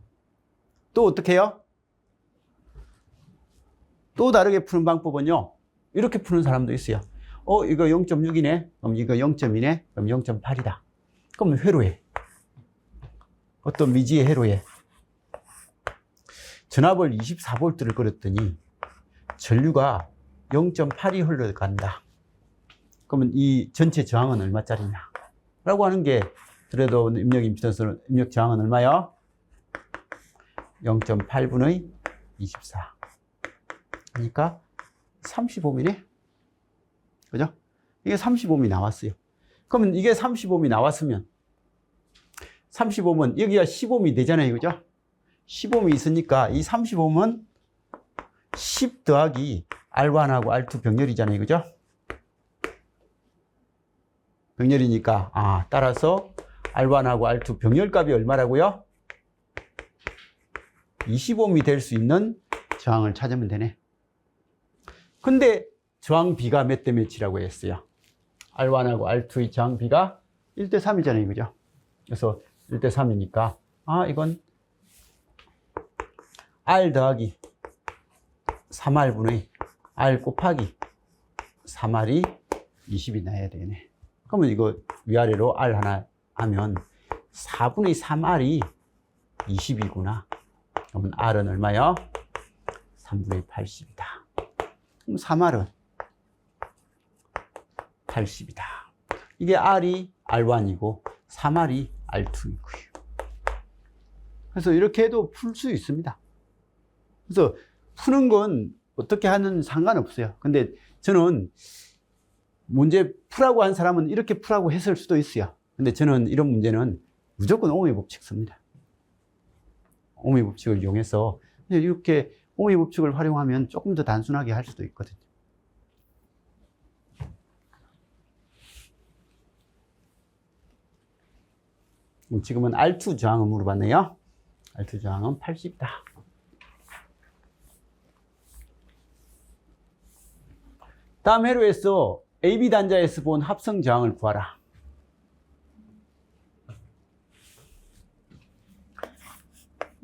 Speaker 1: 또 어떻게 해요? 또 다르게 푸는 방법은요, 이렇게 푸는 사람도 있어요. 이거 0.6이네? 그럼 이거 0.2네? 그럼 0.8이다. 그럼 회로해. 어떤 미지의 회로해. 전압을 24V를 걸었더니 전류가 0.8이 흘러간다. 그러면 이 전체 저항은 얼마짜리냐? 라고 하는 게, 그래도 입력 임피던스는, 입력 저항은 얼마요? 0.8분의 24. 그러니까 35mm? 그죠? 이게 35mm 나왔어요. 그러면 이게 35mm 나왔으면 35면 여기가 15mm 되잖아요. 그죠? 15mm 있으니까 이 35면 10 더하기 R1하고 R2 병렬이잖아요. 그죠? 병렬이니까, 따라서 R1하고 R2 병렬값이 얼마라고요? 25mm 될 수 있는 저항을 찾으면 되네. 근데 저항비가 몇 대 몇이라고 했어요? R1하고 R2의 저항비가 1대3이잖아요. 그죠? 그래서 1대3이니까, 이건 R 더하기 3R분의 R 곱하기 3R이 20이 나야 되네. 그러면 이거 위아래로 R 하나 하면 4분의 3R이 20이구나. 그러면 R은 얼마요? 3분의 80이다. 그럼 3R은 80이다. 이게 R이 R1이고 3R이 R2이고요. 그래서 이렇게 해도 풀 수 있습니다. 그래서 푸는 건 어떻게 하는 상관없어요. 근데 저는 문제 풀라고 한 사람은 이렇게 풀라고 했을 수도 있어요. 근데 저는 이런 문제는 무조건 ohm의 법칙 씁니다. ohm의 법칙을 이용해서 이렇게 오미 법칙을 활용하면 조금 더 단순하게 할 수도 있거든요. 지금은 R2 저항을 물어봤네요. R2 저항은 80이다. 다음 회로에서 AB 단자에서 본 합성 저항을 구하라.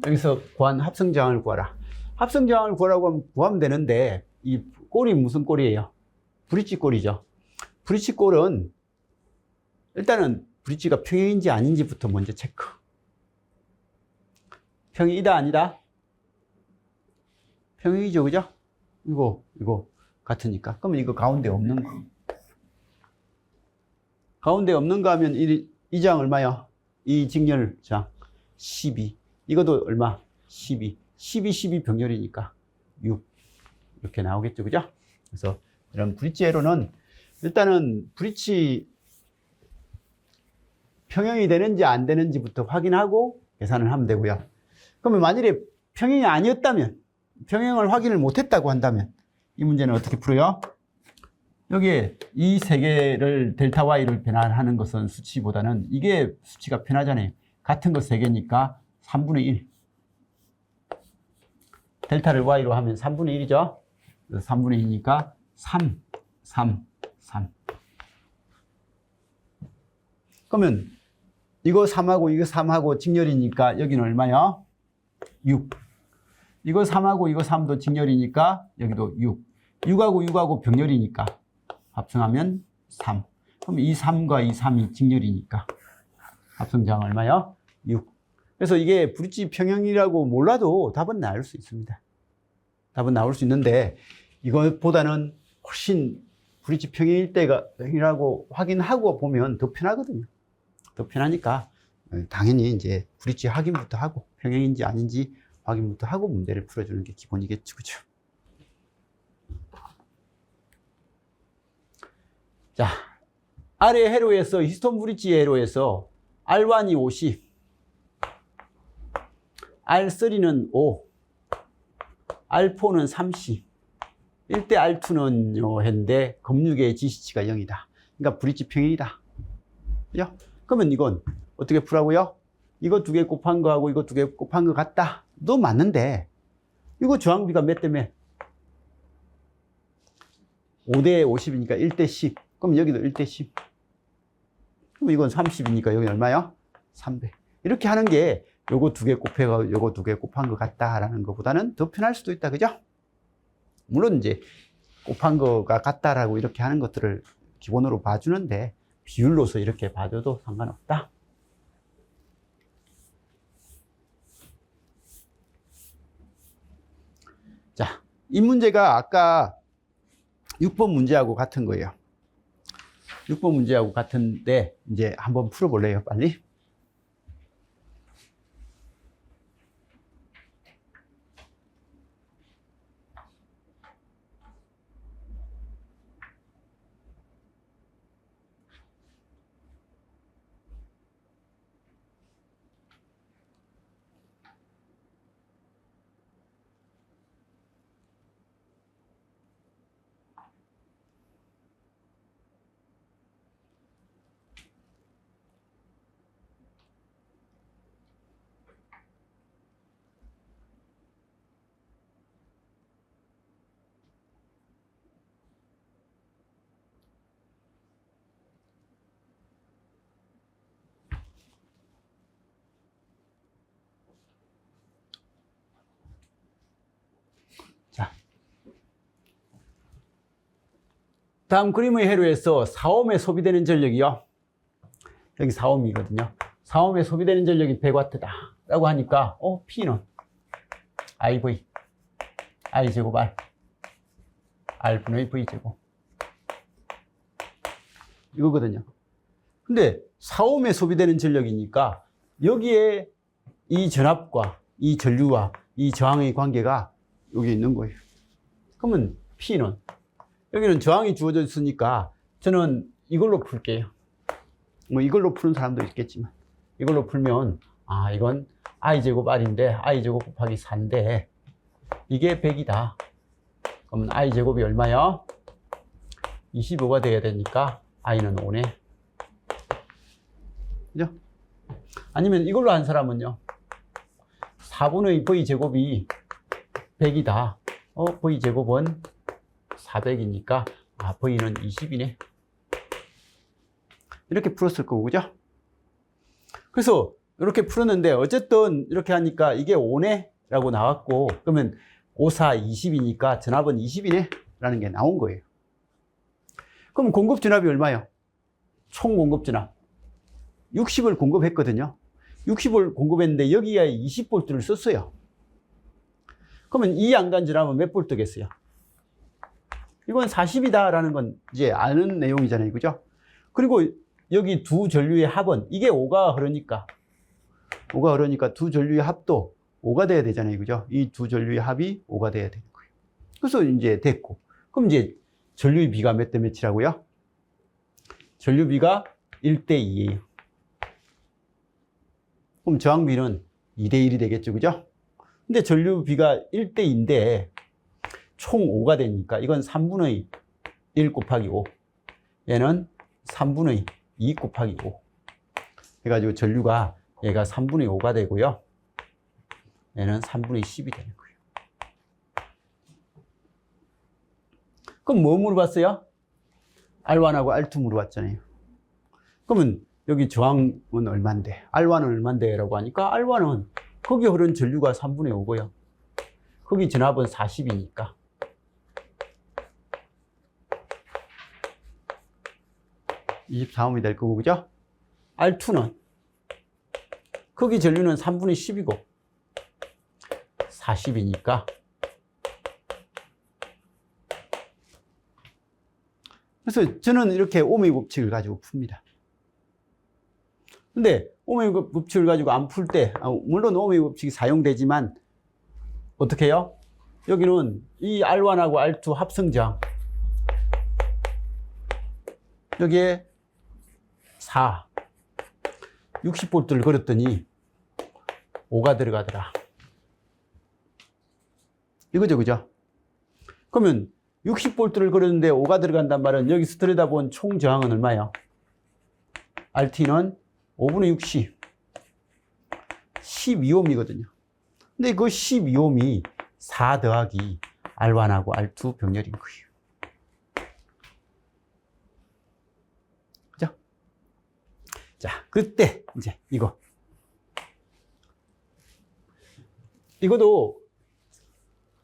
Speaker 1: 여기서 구한 합성 저항을 구하라. 합성 저항을 구하라고 하면 구하면 되는데, 이 꼴이 무슨 꼴이에요? 브릿지 꼴이죠. 브릿지 꼴은 일단은 브릿지가 평행인지 아닌지부터 먼저 체크. 평행이다 아니다? 평행이죠, 그죠? 이거 같으니까. 그러면 이거 가운데 없는 거. 가운데 없는 거 하면 이 저항 얼마요? 이 직렬 저항 12. 이것도 얼마? 12. 12 병렬이니까 6. 이렇게 나오겠죠, 그죠? 그래서 이런 브릿지 회로는 일단은 브릿지 평형이 되는지 안 되는지부터 확인하고 계산을 하면 되고요. 그러면 만일에 평형이 아니었다면, 평형을 확인을 못했다고 한다면 이 문제는 어떻게 풀어요? 여기에 이 세 개를 델타 Y를 변환하는 것은 수치보다는 이게 수치가 편하잖아요. 같은 거 세 개니까 3분의 1. 델타를 Y로 하면 3분의 1이죠. 그래서 3분의 2니까 3. 그러면 이거 3하고 이거 3하고 직렬이니까 여기는 얼마요? 6. 이거 3하고 이거 3도 직렬이니까 여기도 6. 6하고 6하고 병렬이니까 합성하면 3. 그럼 이 3과 이 3이 직렬이니까 합성저항 얼마요? 6. 그래서 이게 브릿지 평형이라고 몰라도 답은 나올 수 있습니다. 답은 나올 수 있는데 이것보다는 훨씬 브릿지 평형일 때라고 확인하고 보면 더 편하거든요. 더 편하니까 당연히 이제 브릿지 확인부터 하고 평형인지 아닌지 확인부터 하고 문제를 풀어주는 게 기본이겠죠, 그죠? 자, 아래 회로에서 히스톤 브릿지 회로에서 R1이 50, R3는 5, R4는 30, 1대 R2는 요 해인데 검육의 지시치가 0이다. 그러니까 브릿지 평형이다. 그죠? 그러면 이건 어떻게 풀라고요? 이거 두 개 곱한 거하고 이거 두 개 곱한 거 같다. 너 맞는데 이거 저항비가 몇 대 몇? 5대 50이니까 1대 10. 그럼 여기도 1대 10. 그럼 이건 30이니까 여기 얼마요? 300. 이렇게 하는 게 요거 두 개 곱해가 요거 두 개 곱한 거 같다라는 것보다는 더 편할 수도 있다. 그죠? 물론 이제 곱한 거가 같다라고 이렇게 하는 것들을 기본으로 봐주는데 비율로서 이렇게 봐줘도 상관없다. 자, 이 문제가 아까 6번 문제하고 같은 거예요. 6번 문제하고 같은데 이제 한번 풀어볼래요, 빨리? 자, 다음 그림의 회로에서 4옴에 소비되는 전력이요. 여기 4옴이거든요. 4옴에 소비되는 전력이 100W다 라고 하니까 P는 IV I제곱 R R분의 V제곱 이거거든요. 근데 4옴에 소비되는 전력이니까 여기에 이 전압과 이 전류와 이 저항의 관계가 여기 있는 거예요. 그러면 P는 여기는 저항이 주어져 있으니까 저는 이걸로 풀게요. 뭐 이걸로 푸는 사람도 있겠지만 이걸로 풀면 이건 I제곱 R인데 I제곱 곱하기 4인데 이게 100이다. 그러면 I 제곱이 얼마요? 25가 돼야 되니까 I는 5네. 그죠? 아니면 이걸로 한 사람은요. 4분의 V 제곱이 100이다. V 제곱은 400이니까 V는 20이네. 이렇게 풀었을 거고, 그죠? 그래서 이렇게 풀었는데 어쨌든 이렇게 하니까 이게 5네 라고 나왔고, 그러면 5, 4, 20이니까 전압은 20이네 라는 게 나온 거예요. 그럼 공급 전압이 얼마예요? 총 공급 전압 60을 공급했거든요. 60을 공급했는데 여기에 20볼트를 썼어요. 그러면 이 양간 전압은 몇 볼트겠어요? 이건 40이다 라는 건 이제 아는 내용이잖아요. 그죠? 그리고 여기 두 전류의 합은 이게 5가 흐르니까 두 전류의 합도 5가 돼야 되잖아요. 그죠? 이 두 전류의 합이 5가 돼야 되는 거예요. 그래서 이제 됐고. 그럼 이제 전류의 비가 몇 대 몇이라고요? 전류비가 1대 2예요. 그럼 저항비는 2대 1이 되겠죠. 그죠? 근데 전류비가 1대 2인데 총 5가 되니까 이건 3분의 1 곱하기 5. 얘는 3분의 2 곱하기 5. 해가지고 전류가 얘가 3분의 5가 되고요. 얘는 3분의 10이 되는 거예요. 그럼 뭐 물어봤어요? R1하고 R2 물어봤잖아요. 그러면 여기 저항은 얼만데? R1은 얼만데? 라고 하니까 R1은 거기 흐른 전류가 3분의 5고요. 거기 전압은 40이니까. (24옴이) 될 거고, 그죠? R2는 거기 전류는 3분의 10이고 40이니까. 그래서 저는 이렇게 오음의 법칙을 가지고 풉니다. 근데 오음의 법칙을 가지고 안 풀 때, 물론 오음의 법칙이 사용되지만 어떻게 해요? 여기는 이 R1하고 R2 합성저항, 여기에 4, 60볼트를 걸었더니 5가 들어가더라. 이거죠, 그죠? 그러면 60볼트를 걸었는데 5가 들어간단 말은 여기서 들여다본 총 저항은 얼마예요? RT는 5분의 60, 12옴이거든요. 근데 그 12옴이 4 더하기 R1하고 R2 병렬인 거예요. 그죠? 자, 그때 이제 이것도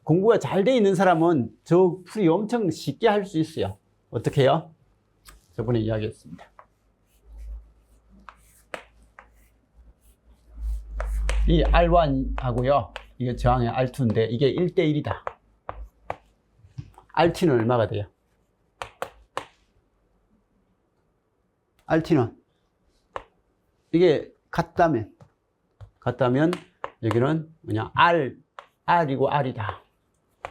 Speaker 1: 공부가 잘 돼 있는 사람은 저 풀이 엄청 쉽게 할 수 있어요. 어떻게 해요? 저번에 이야기했습니다. 이 R1하고요, 이게 저항의 R2인데 이게 1대 1이다. RT는 얼마가 돼요? RT는 이게 같다면 여기는 뭐냐, R이고 R이다.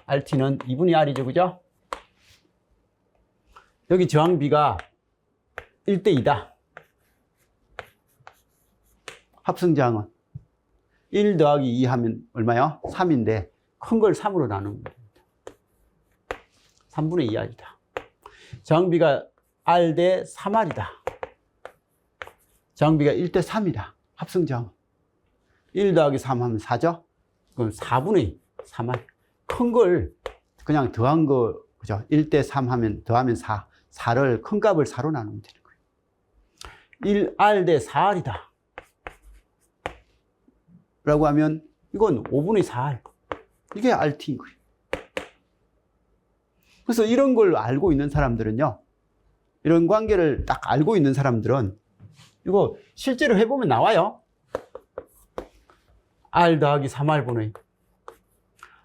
Speaker 1: RT는 2분의 R이죠, 그죠? 여기 저항비가 1대 2다. 합성저항은 1 더하기 2 하면 얼마요? 3인데 큰 걸 3으로 나누면 됩니다. 3분의 2R이다. 저항비가 R 대 3R이다. 저항비가 1대 3이다. 합성저항은 1 더하기 3 하면 4죠? 그럼 4분의 3R. 큰 걸 그냥 더한 거, 그죠? 1대 3 하면 더하면 4. 4를, 큰 값을 4로 나누면 되는 거예요. 1R 대 4R이다. 라고 하면 이건 5분의 4R. 이게 RT인 거예요. 그래서 이런 걸 알고 있는 사람들은요, 이런 관계를 딱 알고 있는 사람들은 이거 실제로 해보면 나와요. R 더하기 3R분의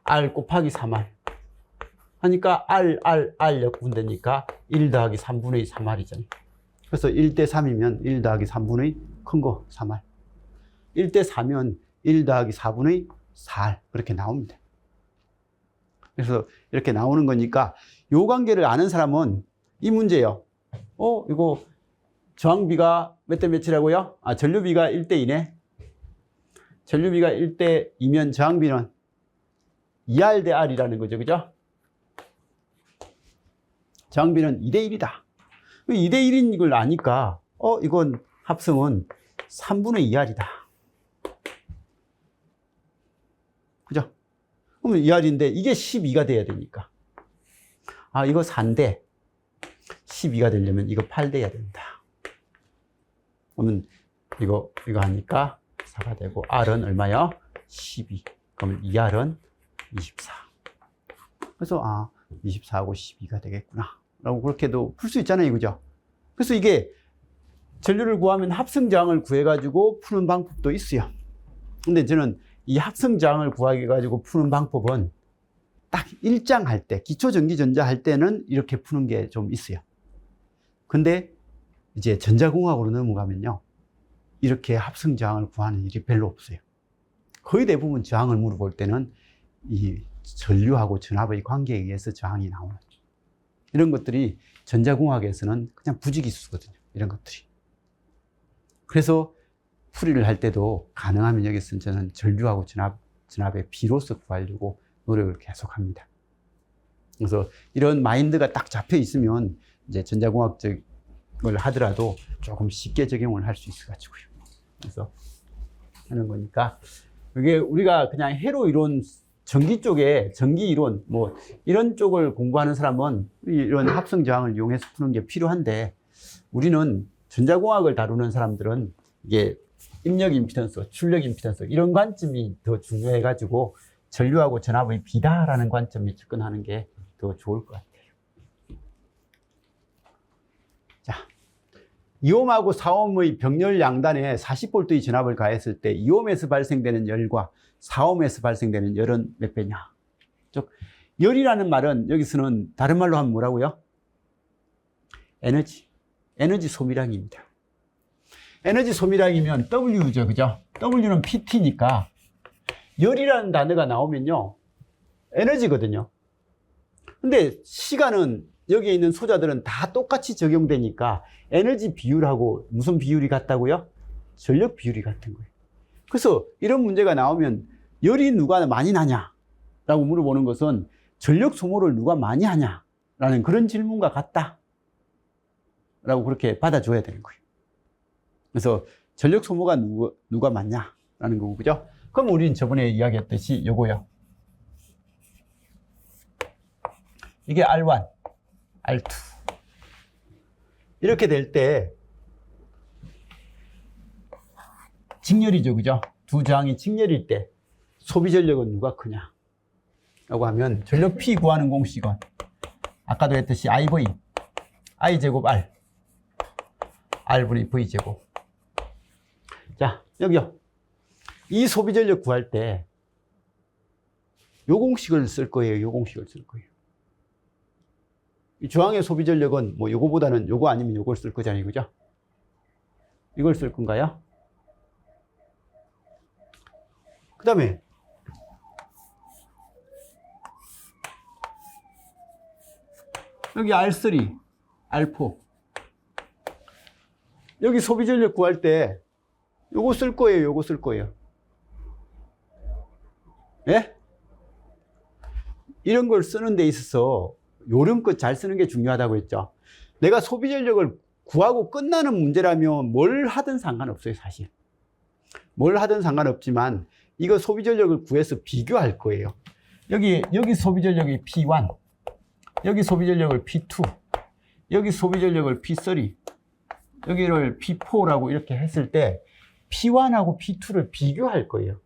Speaker 1: R 곱하기 3R 하니까 R 역분되니까 1 더하기 3분의 3R이잖아요. 그래서 1대 3이면 1 더하기 3분의 큰 거 3R, 1대 4면 1 더하기 4분의 4R 그렇게 나옵니다. 그래서 이렇게 나오는 거니까 요 관계를 아는 사람은 이 문제예요. 이거 저항비가 몇 대 몇이라고요? 전류비가 1대 2네. 전류비가 1대 2면 저항비는 2R 대 R이라는 거죠. 그죠? 저항비는 2대1이다. 2대1인 걸 아니까, 이건 합성은 3분의 2R이다. 그죠? 그러면 2R인데, 이게 12가 돼야 되니까. 이거 4인데, 12가 되려면 이거 8 돼야 된다. 그러면 이거 하니까 4가 되고, R은 얼마요? 12. 그러면 2R은 24. 그래서, 24하고 12가 되겠구나. 라고 그렇게도 풀 수 있잖아요. 그죠? 그래서 이게 전류를 구하면 합성저항을 구해가지고 푸는 방법도 있어요. 근데 저는 이 합성저항을 구해가지고 푸는 방법은 딱 일장할 때, 기초전기전자 할 때는 이렇게 푸는 게 좀 있어요. 근데 이제 전자공학으로 넘어가면요. 이렇게 합성저항을 구하는 일이 별로 없어요. 거의 대부분 저항을 물어볼 때는 이 전류하고 전압의 관계에 의해서 저항이 나오는 이런 것들이 전자공학에서는 그냥 부지기수거든요. 이런 것들이. 그래서 풀이를 할 때도 가능하면 여기서는 저는 전류하고 전압의 비로서 구하려고 노력을 계속합니다. 그래서 이런 마인드가 딱 잡혀 있으면 이제 전자공학적을 하더라도 조금 쉽게 적용을 할 수 있어가지고요. 그래서 하는 거니까 이게 우리가 그냥 회로 이론 전기 쪽에 전기 이론 뭐 이런 쪽을 공부하는 사람은 이런 합성 저항을 이용해서 푸는 게 필요한데 우리는 전자공학을 다루는 사람들은 이게 입력 임피던스, 출력 임피던스 이런 관점이 더 중요해 가지고 전류하고 전압의 비다라는 관점에 접근하는 게 더 좋을 것 같아요. 자, 2옴하고 4옴의 병렬 양단에 40V의 전압을 가했을 때 2옴에서 발생되는 열과 4옴에서 발생되는 열은 몇 배냐? 즉 열이라는 말은 여기서는 다른 말로 하면 뭐라고요? 에너지 소비량입니다. 에너지 소비량이면 W죠, 그죠? W는 PT니까 열이라는 단어가 나오면요 에너지거든요. 근데 시간은 여기에 있는 소자들은 다 똑같이 적용되니까 에너지 비율하고 무슨 비율이 같다고요? 전력 비율이 같은 거예요. 그래서 이런 문제가 나오면 열이 누가 많이 나냐? 라고 물어보는 것은 전력 소모를 누가 많이 하냐? 라는 그런 질문과 같다. 라고 그렇게 받아줘야 되는 거예요. 그래서 전력 소모가 누가 많냐? 라는 거고, 그죠? 그럼 우리는 저번에 이야기했듯이 요거요. 이게 R1, R2. 이렇게 될 때 직렬이죠, 그죠? 두 저항이 직렬일 때 소비 전력은 누가 크냐? 라고 하면 전력 P 구하는 공식은 아까도 했듯이 IV, I제곱 R, R분의 V제곱. 자, 여기요. 이 소비 전력 구할 때 요 공식을 쓸 거예요, 요 공식을 쓸 거예요. 이 저항의 소비 전력은 뭐 요거보다는 요거 아니면 요걸 쓸 거잖아요, 그죠? 이걸 쓸 건가요? 그 다음에 여기 R3, R4 여기 소비 전력 구할 때 요거 쓸 거예요, 요거 쓸 거예요. 예? 이런 걸 쓰는 데 있어서 요령껏 잘 쓰는 게 중요하다고 했죠. 내가 소비 전력을 구하고 끝나는 문제라면 뭘 하든 상관없어요, 사실. 뭘 하든 상관없지만 이거 소비 전력을 구해서 비교할 거예요. 여기 소비 전력이 P1, 여기 소비 전력을 P2, 여기 소비 전력을 P3, 여기를 P4라고 이렇게 했을 때 P1하고 P2를 비교할 거예요.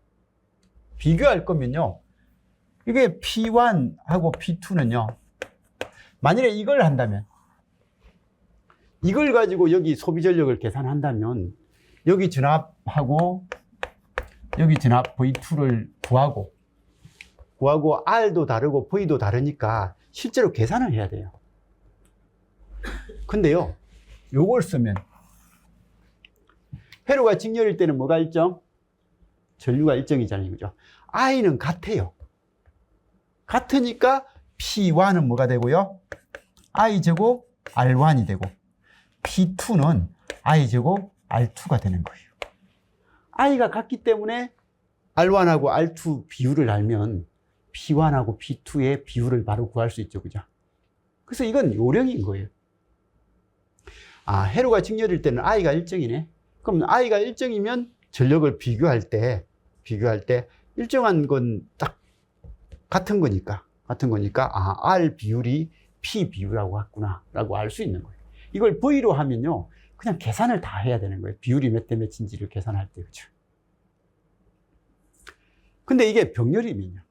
Speaker 1: 비교할 거면요. 이게 P1하고 P2는요. 만일에 이걸 한다면 이걸 가지고 여기 소비 전력을 계산한다면 여기 전압하고 여기 전압 V2를 구하고 R도 다르고 V도 다르니까 실제로 계산을 해야 돼요. 근데요, 요걸 쓰면 회로가 직렬일 때는 뭐가 일정? 전류가 일정이잖아요, 그죠? I는 같아요. 같으니까 P1은 뭐가 되고요? I제곱 R1이 되고 P2는 I제곱 R2가 되는 거예요. I가 같기 때문에 R1하고 R2 비율을 알면 P1하고 P2의 비율을 바로 구할 수 있죠. 그죠? 그래서 이건 요령인 거예요. 아, 회로가 직렬일 때는 I가 일정이네. 그럼 I가 일정이면 전력을 비교할 때 일정한 건 딱 같은 거니까, 아, R 비율이 P 비율하고 같구나, 라고 알 수 있는 거예요. 이걸 V로 하면요, 그냥 계산을 다 해야 되는 거예요. 비율이 몇 대 몇인지를 계산할 때, 그죠? 근데 이게 병렬이면요.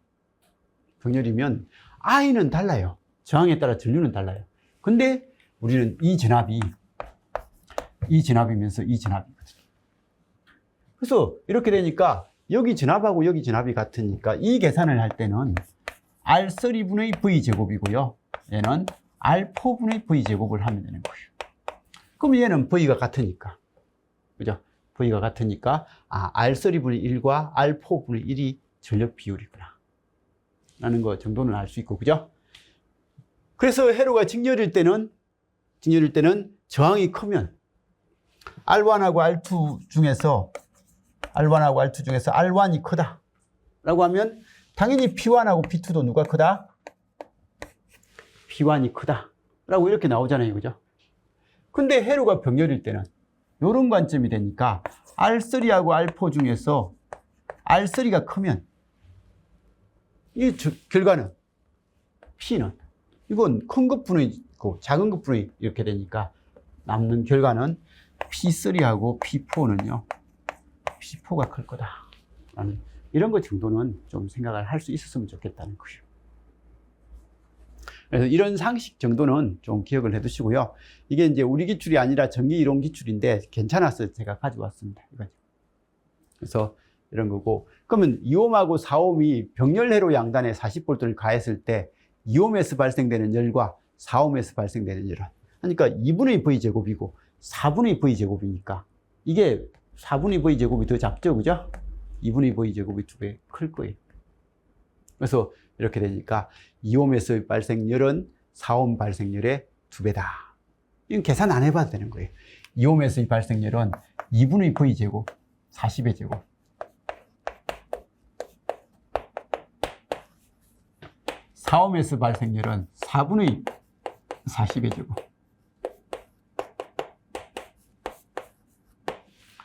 Speaker 1: 병렬이면 I는 달라요. 저항에 따라 전류는 달라요. 근데 우리는 이 전압이면서 이 전압이거든요. 그래서 이렇게 되니까 여기 전압하고 여기 전압이 같으니까 이 계산을 할 때는 R3분의 V제곱이고요. 얘는 R4분의 V제곱을 하면 되는 거예요. 그럼 얘는 V가 같으니까. 그죠? V가 같으니까, 아, R3분의 1과 R4분의 1이 전력 비율이구나. 라는 거 정도는 알 수 있고, 그죠? 그래서 회로가 직렬일 때는 저항이 크면 R1하고 R2 중에서 R1이 크다. 라고 하면 당연히 P1하고 P2도 누가 크다? P1이 크다. 라고 이렇게 나오잖아요. 그죠? 근데 회로가 병렬일 때는 이런 관점이 되니까 R3하고 R4 중에서 R3가 크면 이 결과는 P는 이건 큰 것분의 있고 작은 것분의 이렇게 되니까 남는 결과는 P3하고 P4는요 P4가 클 거다 라는 이런 것 정도는 좀 생각을 할 수 있었으면 좋겠다는 거예요. 그래서 이런 상식 정도는 좀 기억을 해 두시고요. 이게 이제 우리 기출이 아니라 전기 이론 기출인데 괜찮아서 제가 가져왔습니다. 그래서 이런 거고, 그러면 2옴하고 4옴이 병렬회로 양단에 40V를 가했을 때 2옴에서 발생되는 열과 4옴에서 발생되는 열은, 그러니까 2분의 V제곱이고 4분의 V제곱이니까 이게 4분의 V제곱이 더 작죠, 그죠? 2분의 V제곱이 2배 클 거예요. 그래서 이렇게 되니까 2옴에서 발생열은 4옴 발생열의 2배다. 이건 계산 안 해봐도 되는 거예요. 2옴에서 발생열은 2분의 V제곱 40의 제곱 4옴에서 발생열은 4분의 40의 제곱.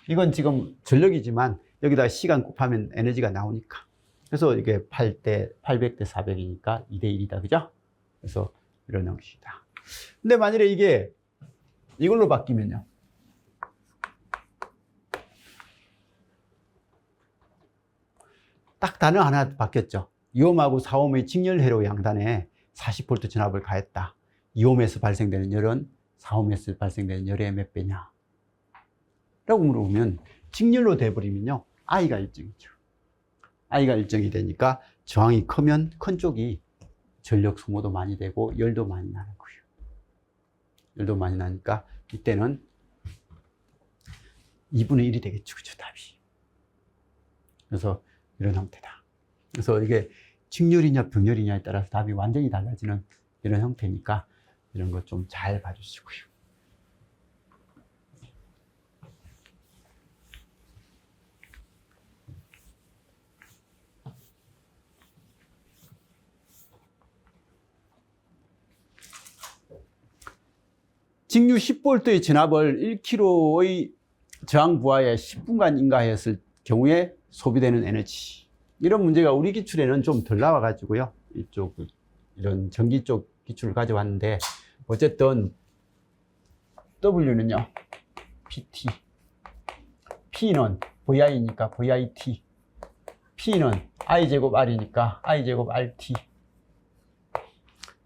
Speaker 1: 이건 지금 전력이지만 여기다 시간 곱하면 에너지가 나오니까. 그래서 이게 800대 400이니까 2대 1이다. 그죠? 그래서 이런 형식이다. 근데 만일에 이게 이걸로 바뀌면요. 딱 단어 하나 바뀌었죠. 2옴하고 4옴의 직렬회로 양단에 40V 전압을 가했다. 2옴에서 발생되는 열은 4옴에서 발생되는 열의 몇 배냐? 라고 물어보면 직렬로 돼버리면요. I가 일정이죠. I가 일정이 되니까 저항이 크면 큰 쪽이 전력 소모도 많이 되고 열도 많이 나는 거예요. 열도 많이 나니까 이때는 2분의 1이 되겠죠. 그죠? 답이. 그래서 이런 형태다. 그래서 이게 직렬이냐 병렬이냐에 따라서 답이 완전히 달라지는 이런 형태니까 이런 거 좀 잘 봐주시고요. 직류 10V의 전압을 1kg의 저항 부하에 10분간 인가했을 경우에 소비되는 에너지. 이런 문제가 우리 기출에는 좀 덜 나와가지고요. 이런 전기 쪽 기출을 가져왔는데, 어쨌든 W는요, PT. P는 VI니까 VIT. P는 I제곱 R이니까 I제곱 RT.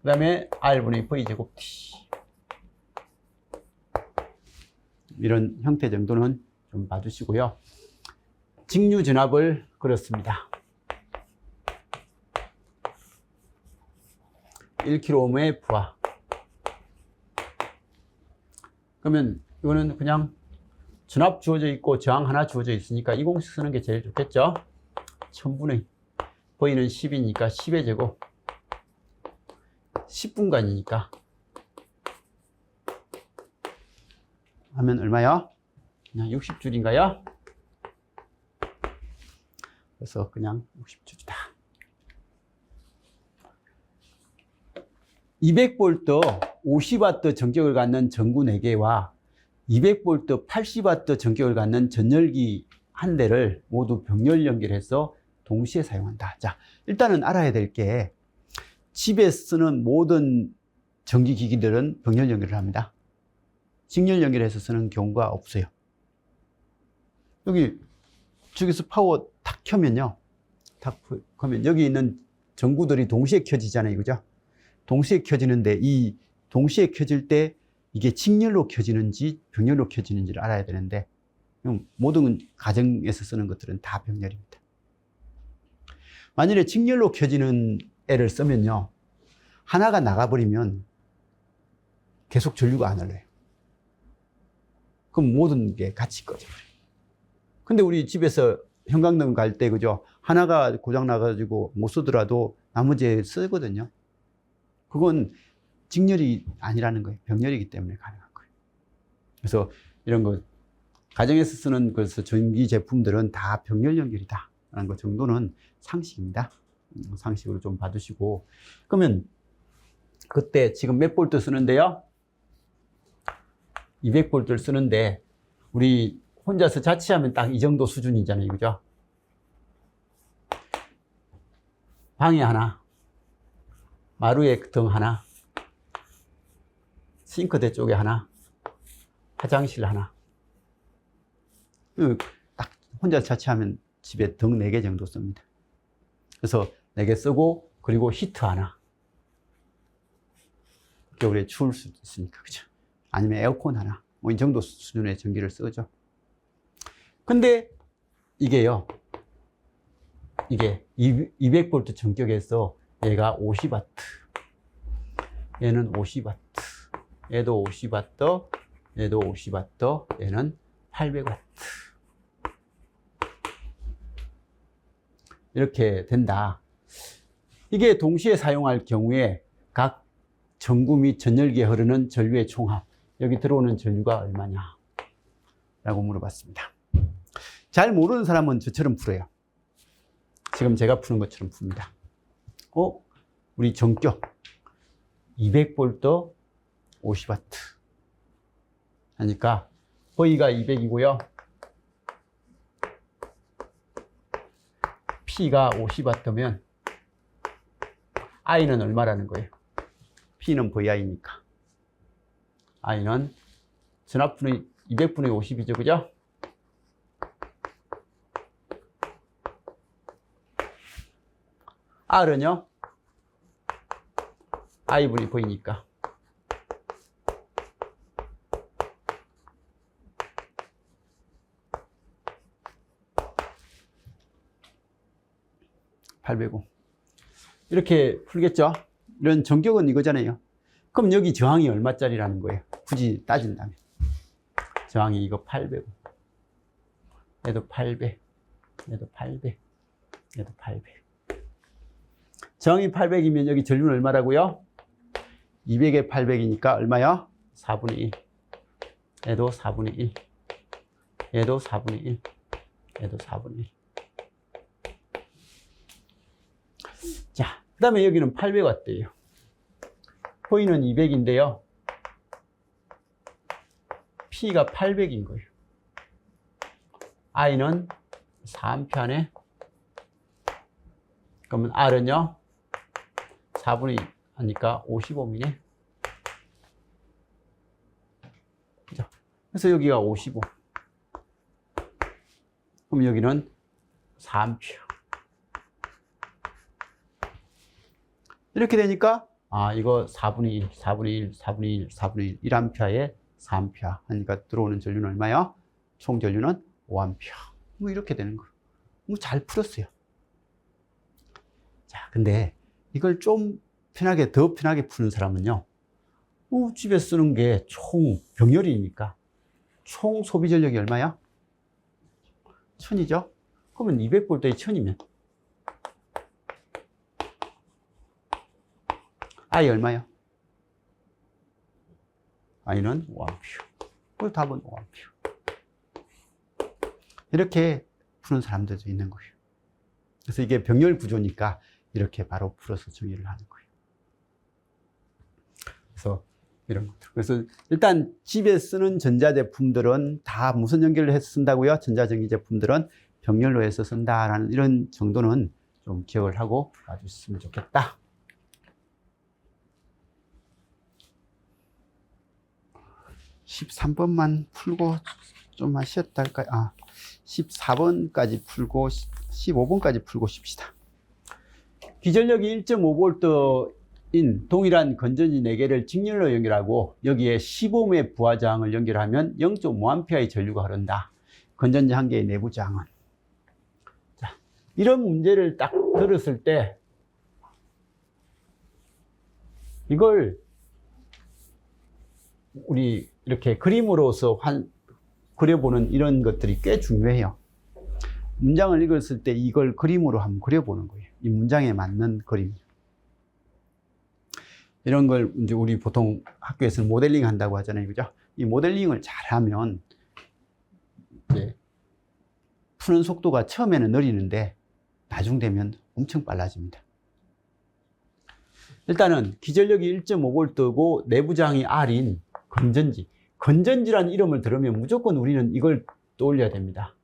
Speaker 1: 그 다음에 R분의 V제곱 T. 이런 형태 정도는 좀 봐주시고요. 직류 전압을 그렸습니다. 1kg의 부하. 그러면 이거는 그냥 전압 주어져 있고 저항 하나 주어져 있으니까 이 공식 쓰는 게 제일 좋겠죠. 1000분의 V는 10이니까 10의 제곱 10분간이니까 하면 얼마요? 그냥 60줄인가요? 그래서 그냥 60줄이다. 200V 50W 전격을 갖는 전구 4개와 200V 80W 전격을 갖는 전열기 한 대를 모두 병렬 연결해서 동시에 사용한다. 자, 일단은 알아야 될 게 집에 쓰는 모든 전기기기들은 병렬 연결을 합니다. 직렬 연결해서 쓰는 경우가 없어요. 여기 저기서 파워 탁 켜면요. 탁 켜면 여기 있는 전구들이 동시에 켜지잖아요. 그죠? 동시에 켜지는데 이 동시에 켜질 때 이게 직렬로 켜지는지 병렬로 켜지는지를 알아야 되는데 모든 가정에서 쓰는 것들은 다 병렬입니다. 만일에 직렬로 켜지는 애를 쓰면요. 하나가 나가버리면 계속 전류가 안 흘러요. 그럼 모든 게 같이 꺼져버려요. 근데 우리 집에서 형광등 갈 때, 그죠? 하나가 고장 나가지고 못 쓰더라도 나머지 쓰거든요. 그건 직렬이 아니라는 거예요. 병렬이기 때문에 가능한 거예요. 그래서 이런 거, 가정에서 쓰는 그래서 전기 제품들은 다 병렬 연결이다. 라는 것 정도는 상식입니다. 상식으로 좀 봐두시고. 그러면 그때 지금 몇 볼트 쓰는데요? 200볼트를 쓰는데 우리 혼자서 자취하면 딱 이 정도 수준이잖아요. 그죠? 방에 하나, 마루에 등 하나, 싱크대 쪽에 하나, 화장실 하나. 딱 혼자 자취하면 집에 등 4개 정도 씁니다. 그래서 4개 쓰고, 그리고 히트 하나. 겨울에 추울 수도 있으니까, 그죠? 아니면 에어컨 하나. 뭐 이 정도 수준의 전기를 쓰죠. 근데 이게요, 이게 200V 전격에서 얘가 50W, 얘는 50W, 얘도 50W, 얘도 50W, 얘는 800W. 이렇게 된다. 이게 동시에 사용할 경우에 각 전구 및 전열기에 흐르는 전류의 총합, 여기 들어오는 전류가 얼마냐? 라고 물어봤습니다. 잘 모르는 사람은 저처럼 풀어요. 지금 제가 푸는 것처럼 풉니다. 우리 전격 200V 50W 하니까 V가 200이고요. P가 50W면 I는 얼마라는 거예요? P는 VI니까. I는 전압분의 200분의 50이죠. 그죠? R은요? I분이 V니까. (805) 이렇게 풀겠죠? 이런 전격은 이거잖아요. 그럼 여기 저항이 얼마짜리라는 거예요? 굳이 따진다면. 저항이 이거 800. 얘도 800. 얘도 800. 얘도 800. 저항이 800이면 여기 전류는 얼마라고요? 200에 800이니까 얼마요? 4분의 1. 얘도 4분의 1. 얘도 4분의 1. 얘도 4분의 1. 자, 그 다음에 여기는 800W예요. V는 200인데요. P가 800인 거예요. I는 4A네. 그러면 R은요? 4분의 2 하니까 55이네. 그죠? 그래서 여기가 55. 그럼 여기는 4A. 이렇게 되니까 이거 4분의 1, 4분의 1, 4분의 1, 4분의 1, 1A에 4A 하니까 들어오는 전류는 얼마야? 총 전류는 5A. 뭐 이렇게 되는 거예요. 뭐 잘 풀었어요. 자, 근데 이걸 좀 편하게, 더 편하게 푸는 사람은요, 집에 쓰는 게 총 병렬이니까 총 소비 전력이 얼마야? 1000이죠? 그러면 200V에 1000이면 I 얼마야? I는 5A. 그 답은 5A. 이렇게 푸는 사람들도 있는 거예요. 그래서 이게 병렬 구조니까 이렇게 바로 풀어서 정의를 하는 거예요. 그래서 이런 것들. 그래서 일단 집에 쓰는 전자제품들은 다 무슨 연결을 해서 쓴다고요? 전자전기 제품들은 병렬로 해서 쓴다라는 이런 정도는 좀 기억을 하고 와주셨으면 좋겠다. 13번만 풀고 좀만 쉬었다 할까요? 14번까지 풀고 15번까지 풀고 쉽시다. 기전력이 1.5V인 동일한 건전지 4개를 직렬로 연결하고 여기에 15ohm의 부하저항을 연결하면 0.5A의 전류가 흐른다. 건전지 한 개의 내부 저항은. 자, 이런 문제를 딱 들었을 때 이걸 우리 이렇게 그림으로서 그려보는 이런 것들이 꽤 중요해요. 문장을 읽었을 때 이걸 그림으로 한번 그려보는 거예요. 이 문장에 맞는 그림. 이런 걸 이제 우리 보통 학교에서는 모델링 한다고 하잖아요. 그죠? 이 모델링을 잘하면 이제 푸는 속도가 처음에는 느리는데 나중 되면 엄청 빨라집니다. 일단은 기전력이 1.5V고 내부장이 R인 건전지. 건전지라는 이름을 들으면 무조건 우리는 이걸 떠올려야 됩니다.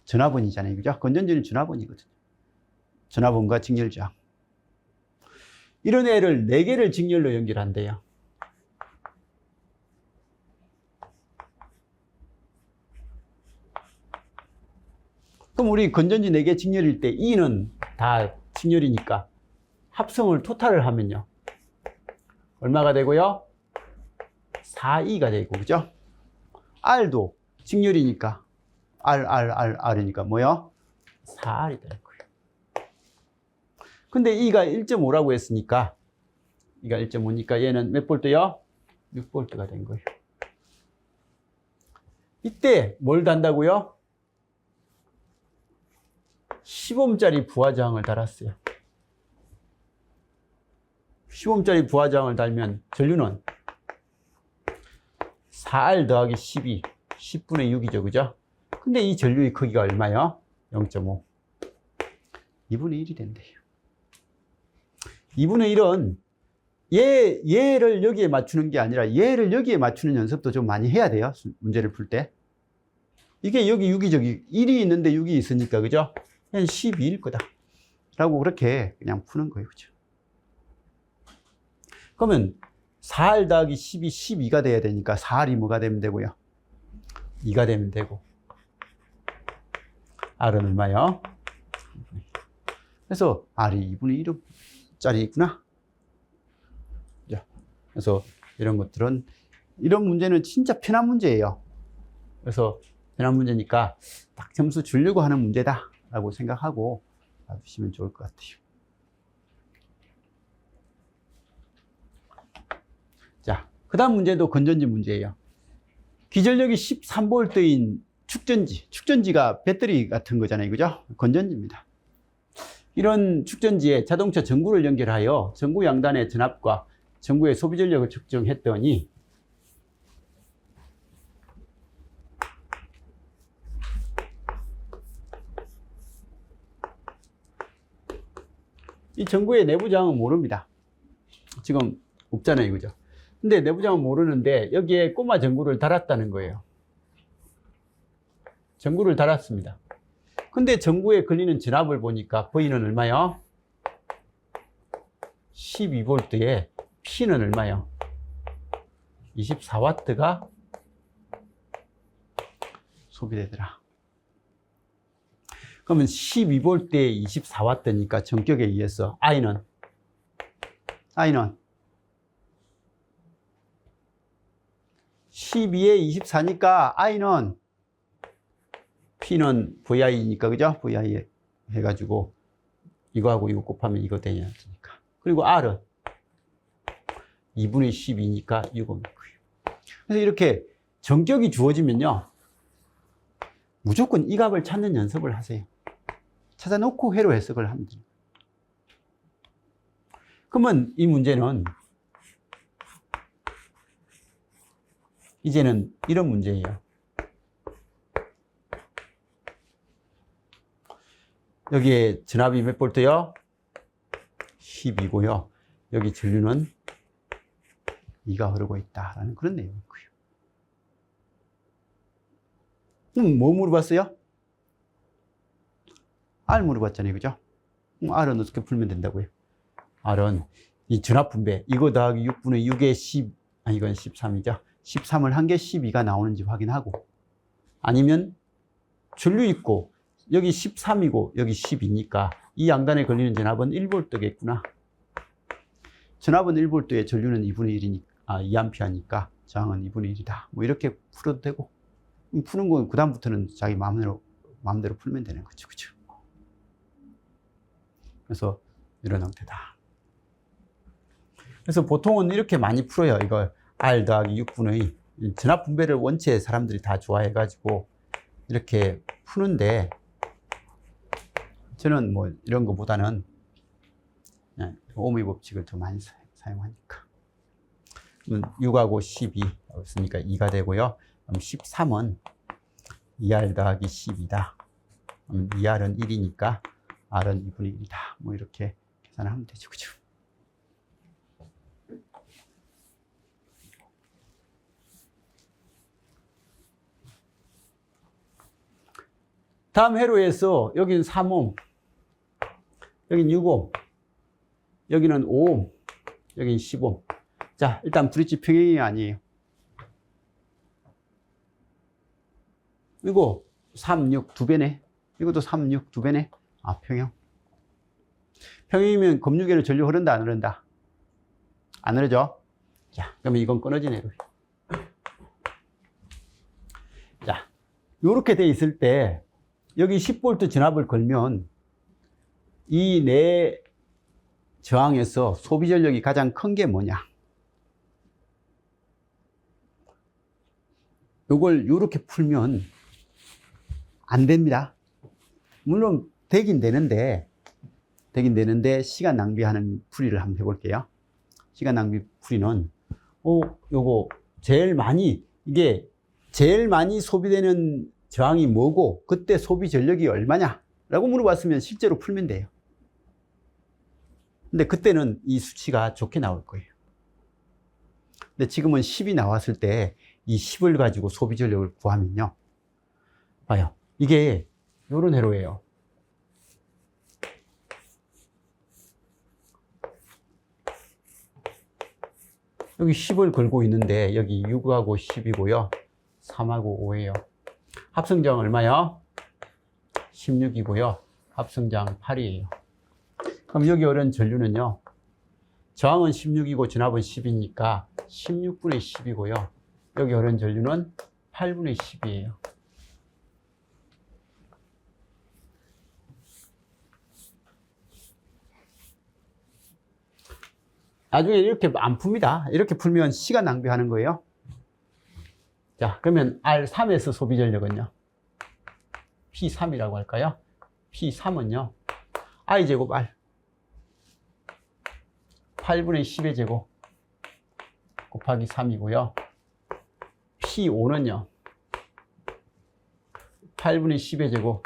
Speaker 1: 전화번이잖아요. 그죠? 건전지는 전화번이거든요. 전화번과 직렬저항. 이런 애를 4개를 직렬로 연결한대요. 그럼 우리 건전지 4개 직렬일 때 E는 다 직렬이니까 합성을 토탈을 하면요. 얼마가 되고요? 4E가 되고, 그죠? R도 직렬이니까 R이니까 뭐요? 4R이 될 거예요. 근데 E가 1.5라고 했으니까 E가 1.5니까 얘는 몇 볼트요? 6볼트가 된 거예요. 이때 뭘 단다고요? 10ohm짜리 부하저항을 달았어요. 10ohm짜리 부하저항을 달면 전류는 4R 더하기 12, 10분의 6이죠. 그죠? 근데 이 전류의 크기가 얼마요? 0.5. 2분의 1이 된대요. 2분의 1은 얘를 여기에 맞추는 게 아니라 얘를 여기에 맞추는 연습도 좀 많이 해야 돼요. 문제를 풀 때. 이게 여기 6이 저기 1이 있는데 6이 있으니까, 그죠? 그냥 12일 거다. 라고 그렇게 그냥 푸는 거예요. 그죠? 그러면 4R 더하기 10이 12가 돼야 되니까 4R이 뭐가 되면 되고요? 2가 되면 되고. R은 얼마요? 그래서 R이 2분의 1짜리구나. 그래서 이런 것들은, 이런 문제는 진짜 편한 문제예요. 그래서 편한 문제니까 딱 점수 주려고 하는 문제다 라고 생각하고 봐주시면 좋을 것 같아요. 자, 그 다음 문제도 건전지 문제예요. 기전력이 13V인 축전지가 배터리 같은 거잖아요. 그죠? 건전지입니다. 이런 축전지에 자동차 전구를 연결하여 전구 양단의 전압과 전구의 소비 전력을 측정했더니 이 전구의 내부 저항은 모릅니다. 지금 없잖아요. 그죠? 근데 내부 저항은 모르는데 여기에 꼬마 전구를 달았다는 거예요. 전구를 달았습니다. 근데 전구에 걸리는 전압을 보니까 V는 얼마요? 12V에 P는 얼마요? 24W가 소비되더라. 그러면 12V에 24W니까 전격에 의해서 I는 12에 24니까 I는 P는 VI니까, 그죠? VI 해가지고 이거하고 이거 곱하면 이거 되니까. 그리고 R은 2분의 12니까 6ohm이고요. 그래서 이렇게 정격이 주어지면요, 무조건 이 값을 찾는 연습을 하세요. 찾아놓고 회로 해석을 하면 됩니다. 그러면 이 문제는 이제는 이런 문제예요. 여기에 전압이 몇 볼트요? 10이고요. 여기 전류는 2가 흐르고 있다라는 그런 내용이고요. 뭐 물어봤어요? R 물어봤잖아요. 그죠? R은 어떻게 풀면 된다고요? R은 이 전압 분배, 이거 더하기 6분의 6에 10, 이건 13이죠. 13을 한 개 12가 나오는지 확인하고, 아니면 전류 있고, 여기 13이고, 여기 12니까, 이 양단에 걸리는 전압은 1V겠구나. 전압은 1V에 전류는 2분의 1이니까, 2A니까, 저항은 2분의 1이다. 뭐, 이렇게 풀어도 되고, 푸는 건 그다음부터는 자기 마음대로 풀면 되는 거죠. 그죠? 그래서 이런 형태다. 그래서 보통은 이렇게 많이 풀어요. 이거 R 더하기 6분의 전압 분배를 원체 사람들이 다 좋아해가지고 이렇게 푸는데, 저는 뭐 이런 거보다는 오음의 법칙을 더 많이 사용하니까. 6하고 12 없으니까 2가 되고요. 그럼 13은 2R 더하기 12다. 2R은 1이니까 R은 2분의 1이다. 뭐 이렇게 계산을 하면 되죠. 그죠? 다음 회로에서 여기는 3옴, 여기는 6옴, 여기는 5옴, 여기는 10옴. 자, 일단 브릿지 평행이 아니에요. 이거 3, 6 두 배네. 이것도 3, 6 두 배네. 아, 평형. 평형이면 검유계로 전류 흐른다, 안 흐른다? 안 흐르죠? 자, 그러면 이건 끊어지네. 자, 요렇게 돼 있을 때, 여기 10V 전압을 걸면, 이 내 저항에서 소비 전력이 가장 큰 게 뭐냐? 요걸 요렇게 풀면 안 됩니다. 물론 되긴 되는데 시간 낭비하는 풀이를 한번 해볼게요. 시간 낭비 풀이는 요거 제일 많이 소비되는 저항이 뭐고 그때 소비 전력이 얼마냐 라고 물어봤으면 실제로 풀면 돼요. 근데 그때는 이 수치가 좋게 나올 거예요. 근데 지금은 10이 나왔을 때 이 10을 가지고 소비 전력을 구하면요, 봐요, 이게 요런 회로예요. 여기 10을 걸고 있는데 여기 6하고 10이고요 3하고 5예요 합성장 얼마요? 16이고요 합성장 8이에요 그럼 여기 오른 전류는요, 저항은 16이고 전압은 10이니까 16분의 10이고요 여기 오른 전류는 8분의 10이에요 나중에 이렇게 안 풉니다. 이렇게 풀면 시간 낭비하는 거예요. 자, 그러면 R3에서 소비 전력은요, P3이라고 할까요? P3은요, I제곱 R 8분의 10의 제곱 곱하기 3이고요 P5는요 8분의 10의 제곱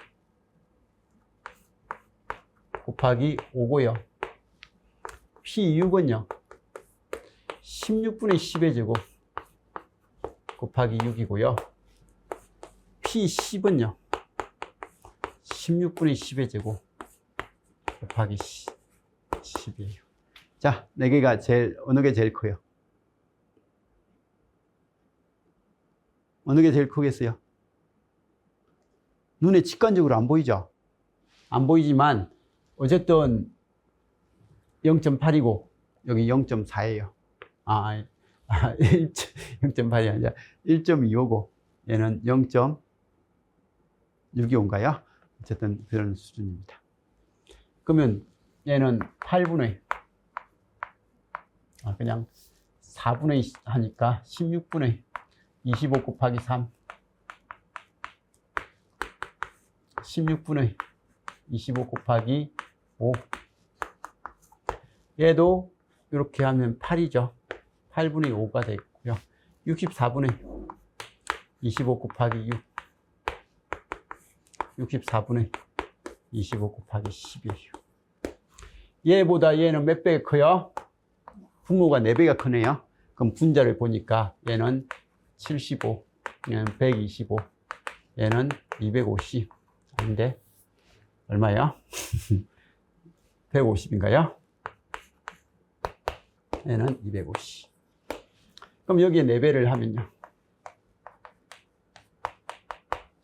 Speaker 1: 곱하기 5고요 P6은요 16분의 10의 제곱 곱하기 6이고요 P10은요 16분의 10의 제곱 곱하기 10이에요 자, 4개가 어느 게 제일 커요? 어느 게 제일 크겠어요? 눈에 직관적으로 안 보이죠? 안 보이지만 어쨌든 0.8이고 여기 0.4예요. 0.8이 아니라 1.25고 얘는 0.625인가요? 어쨌든 그런 수준입니다. 그러면 얘는 8분의 그냥 4분의 하니까 16분의 25 곱하기 3 16분의 25 곱하기 5 얘도 이렇게 하면 8이죠 8분의 5가 되고요 64분의 25 곱하기 6 64분의 25 곱하기 10이에요 얘보다 얘는 몇 배 커요? 분모가 4배가 크네요. 그럼 분자를 보니까 얘는 75, 얘는 125, 얘는 250. 아닌데 얼마요? 150인가요? 얘는 250. 그럼 여기에 4배를 하면요,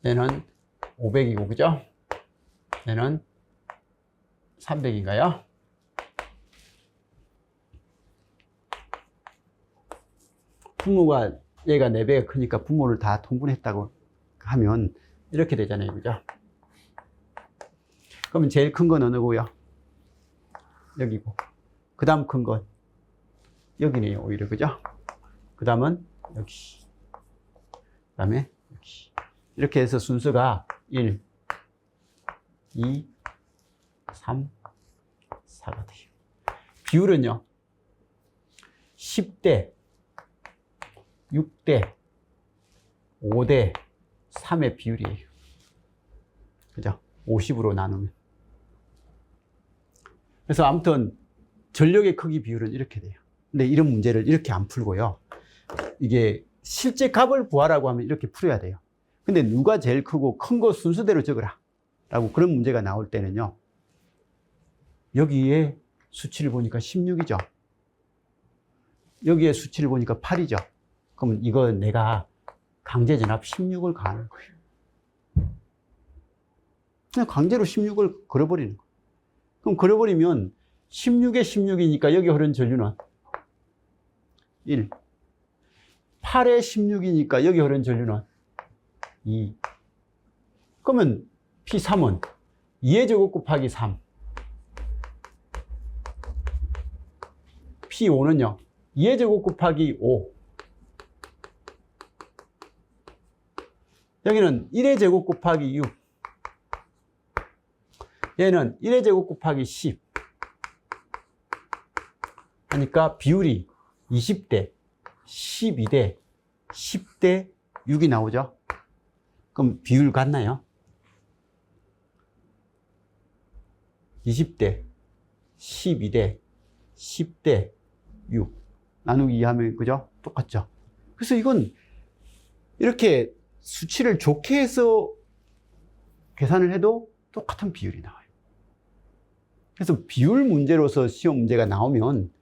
Speaker 1: 얘는 500이고, 그죠? 얘는 300인가요? 분모가 얘가 4배가 크니까 분모를 다 통분했다고 하면 이렇게 되잖아요, 그죠? 그러면 제일 큰 건 어느 거고요? 여기고, 그 다음 큰 건 여기네요, 오히려, 그죠? 그 다음은 여기, 그 다음에 여기. 이렇게 해서 순서가 1, 2, 3, 4가 돼요. 비율은요, 10대, 6대, 5대, 3의 비율이에요. 그죠? 50으로 나누면. 그래서 아무튼 전력의 크기 비율은 이렇게 돼요. 근데 이런 문제를 이렇게 안 풀고요, 이게 실제 값을 구하라고 하면 이렇게 풀어야 돼요. 근데 누가 제일 크고 큰 거 순서대로 적으라 라고 그런 문제가 나올 때는요, 여기에 수치를 보니까 16이죠. 여기에 수치를 보니까 8이죠. 그러면 이거 내가 강제전압 16을 가하는 거예요. 그냥 강제로 16을 걸어버리는 거예요. 그럼 걸어버리면 16에 16이니까 여기 흐른 전류는 1. 8에 16이니까 여기 흐른 전류는 2. 그러면 P3은 2의 제곱 곱하기 3. P5는요, 2의 제곱 곱하기 5. 여기는 1의 제곱 곱하기 6. 얘는 1의 제곱 곱하기 10. 하니까 비율이 20대, 12대, 10대 6이 나오죠. 그럼 비율 같나요? 20대, 12대, 10대 6 나누기 2 하면, 그죠? 똑같죠. 그래서 이건 이렇게 수치를 좋게 해서 계산을 해도 똑같은 비율이 나와요. 그래서 비율 문제로서 시험 문제가 나오면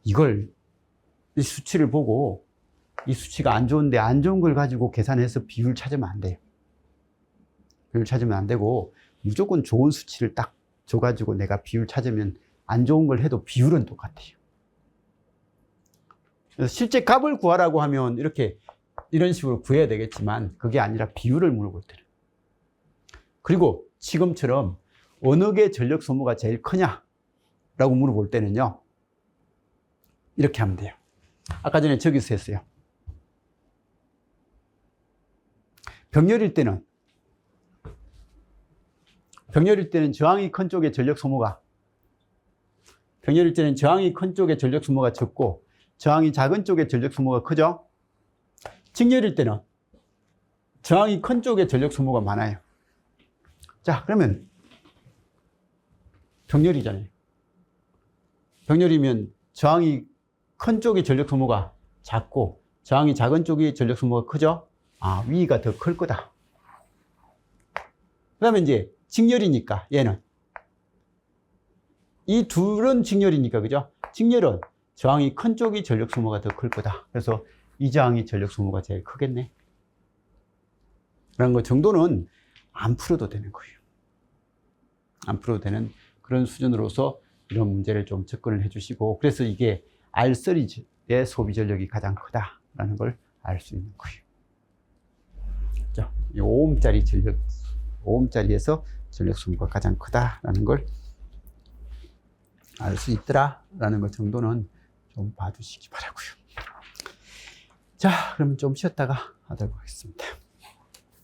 Speaker 1: 이걸, 이 수치를 보고 이 수치가 안 좋은데 안 좋은 걸 가지고 계산해서 비율 찾으면 안 돼요. 비율 찾으면 안 되고 무조건 좋은 수치를 딱 줘가지고 내가 비율 찾으면 안 좋은 걸 해도 비율은 똑같아요. 그래서 실제 값을 구하라고 하면 이렇게 이런 식으로 구해야 되겠지만 그게 아니라 비율을 물어볼 때는. 그리고 지금처럼 어느 게 전력 소모가 제일 크냐라고 물어볼 때는요, 이렇게 하면 돼요. 아까 전에 저기서 했어요. 병렬일 때는 저항이 큰 쪽의 전력 소모가, 병렬일 때는 저항이 큰 쪽의 전력 소모가 적고 저항이 작은 쪽의 전력 소모가 크죠. 직렬일 때는 저항이 큰 쪽의 전력 소모가 많아요. 자, 그러면 병렬이잖아요. 병렬이면 저항이 큰 쪽의 전력 소모가 작고 저항이 작은 쪽의 전력 소모가 크죠. 아, 위가 더 클 거다. 그 다음에 이제 직렬이니까 얘는, 이 둘은 직렬이니까, 그죠? 직렬은 저항이 큰 쪽이 전력 소모가 더 클 거다. 그래서 이 저항이 전력 소모가 제일 크겠네. 그런 거 정도는 안 풀어도 되는 거예요. 안 풀어도 되는 그런 수준으로서 이런 문제를 좀 접근을 해주시고, 그래서 이게 R3의 소비 전력이 가장 크다라는 걸 알 수 있는 거예요. 자, 이 5ohm짜리 전력, 5ohm짜리에서 전력 소모가 가장 크다라는 걸 알 수 있더라라는 것 정도는 좀 봐주시기 바라고요. 자, 그러면 좀 쉬었다가 하도록 하겠습니다.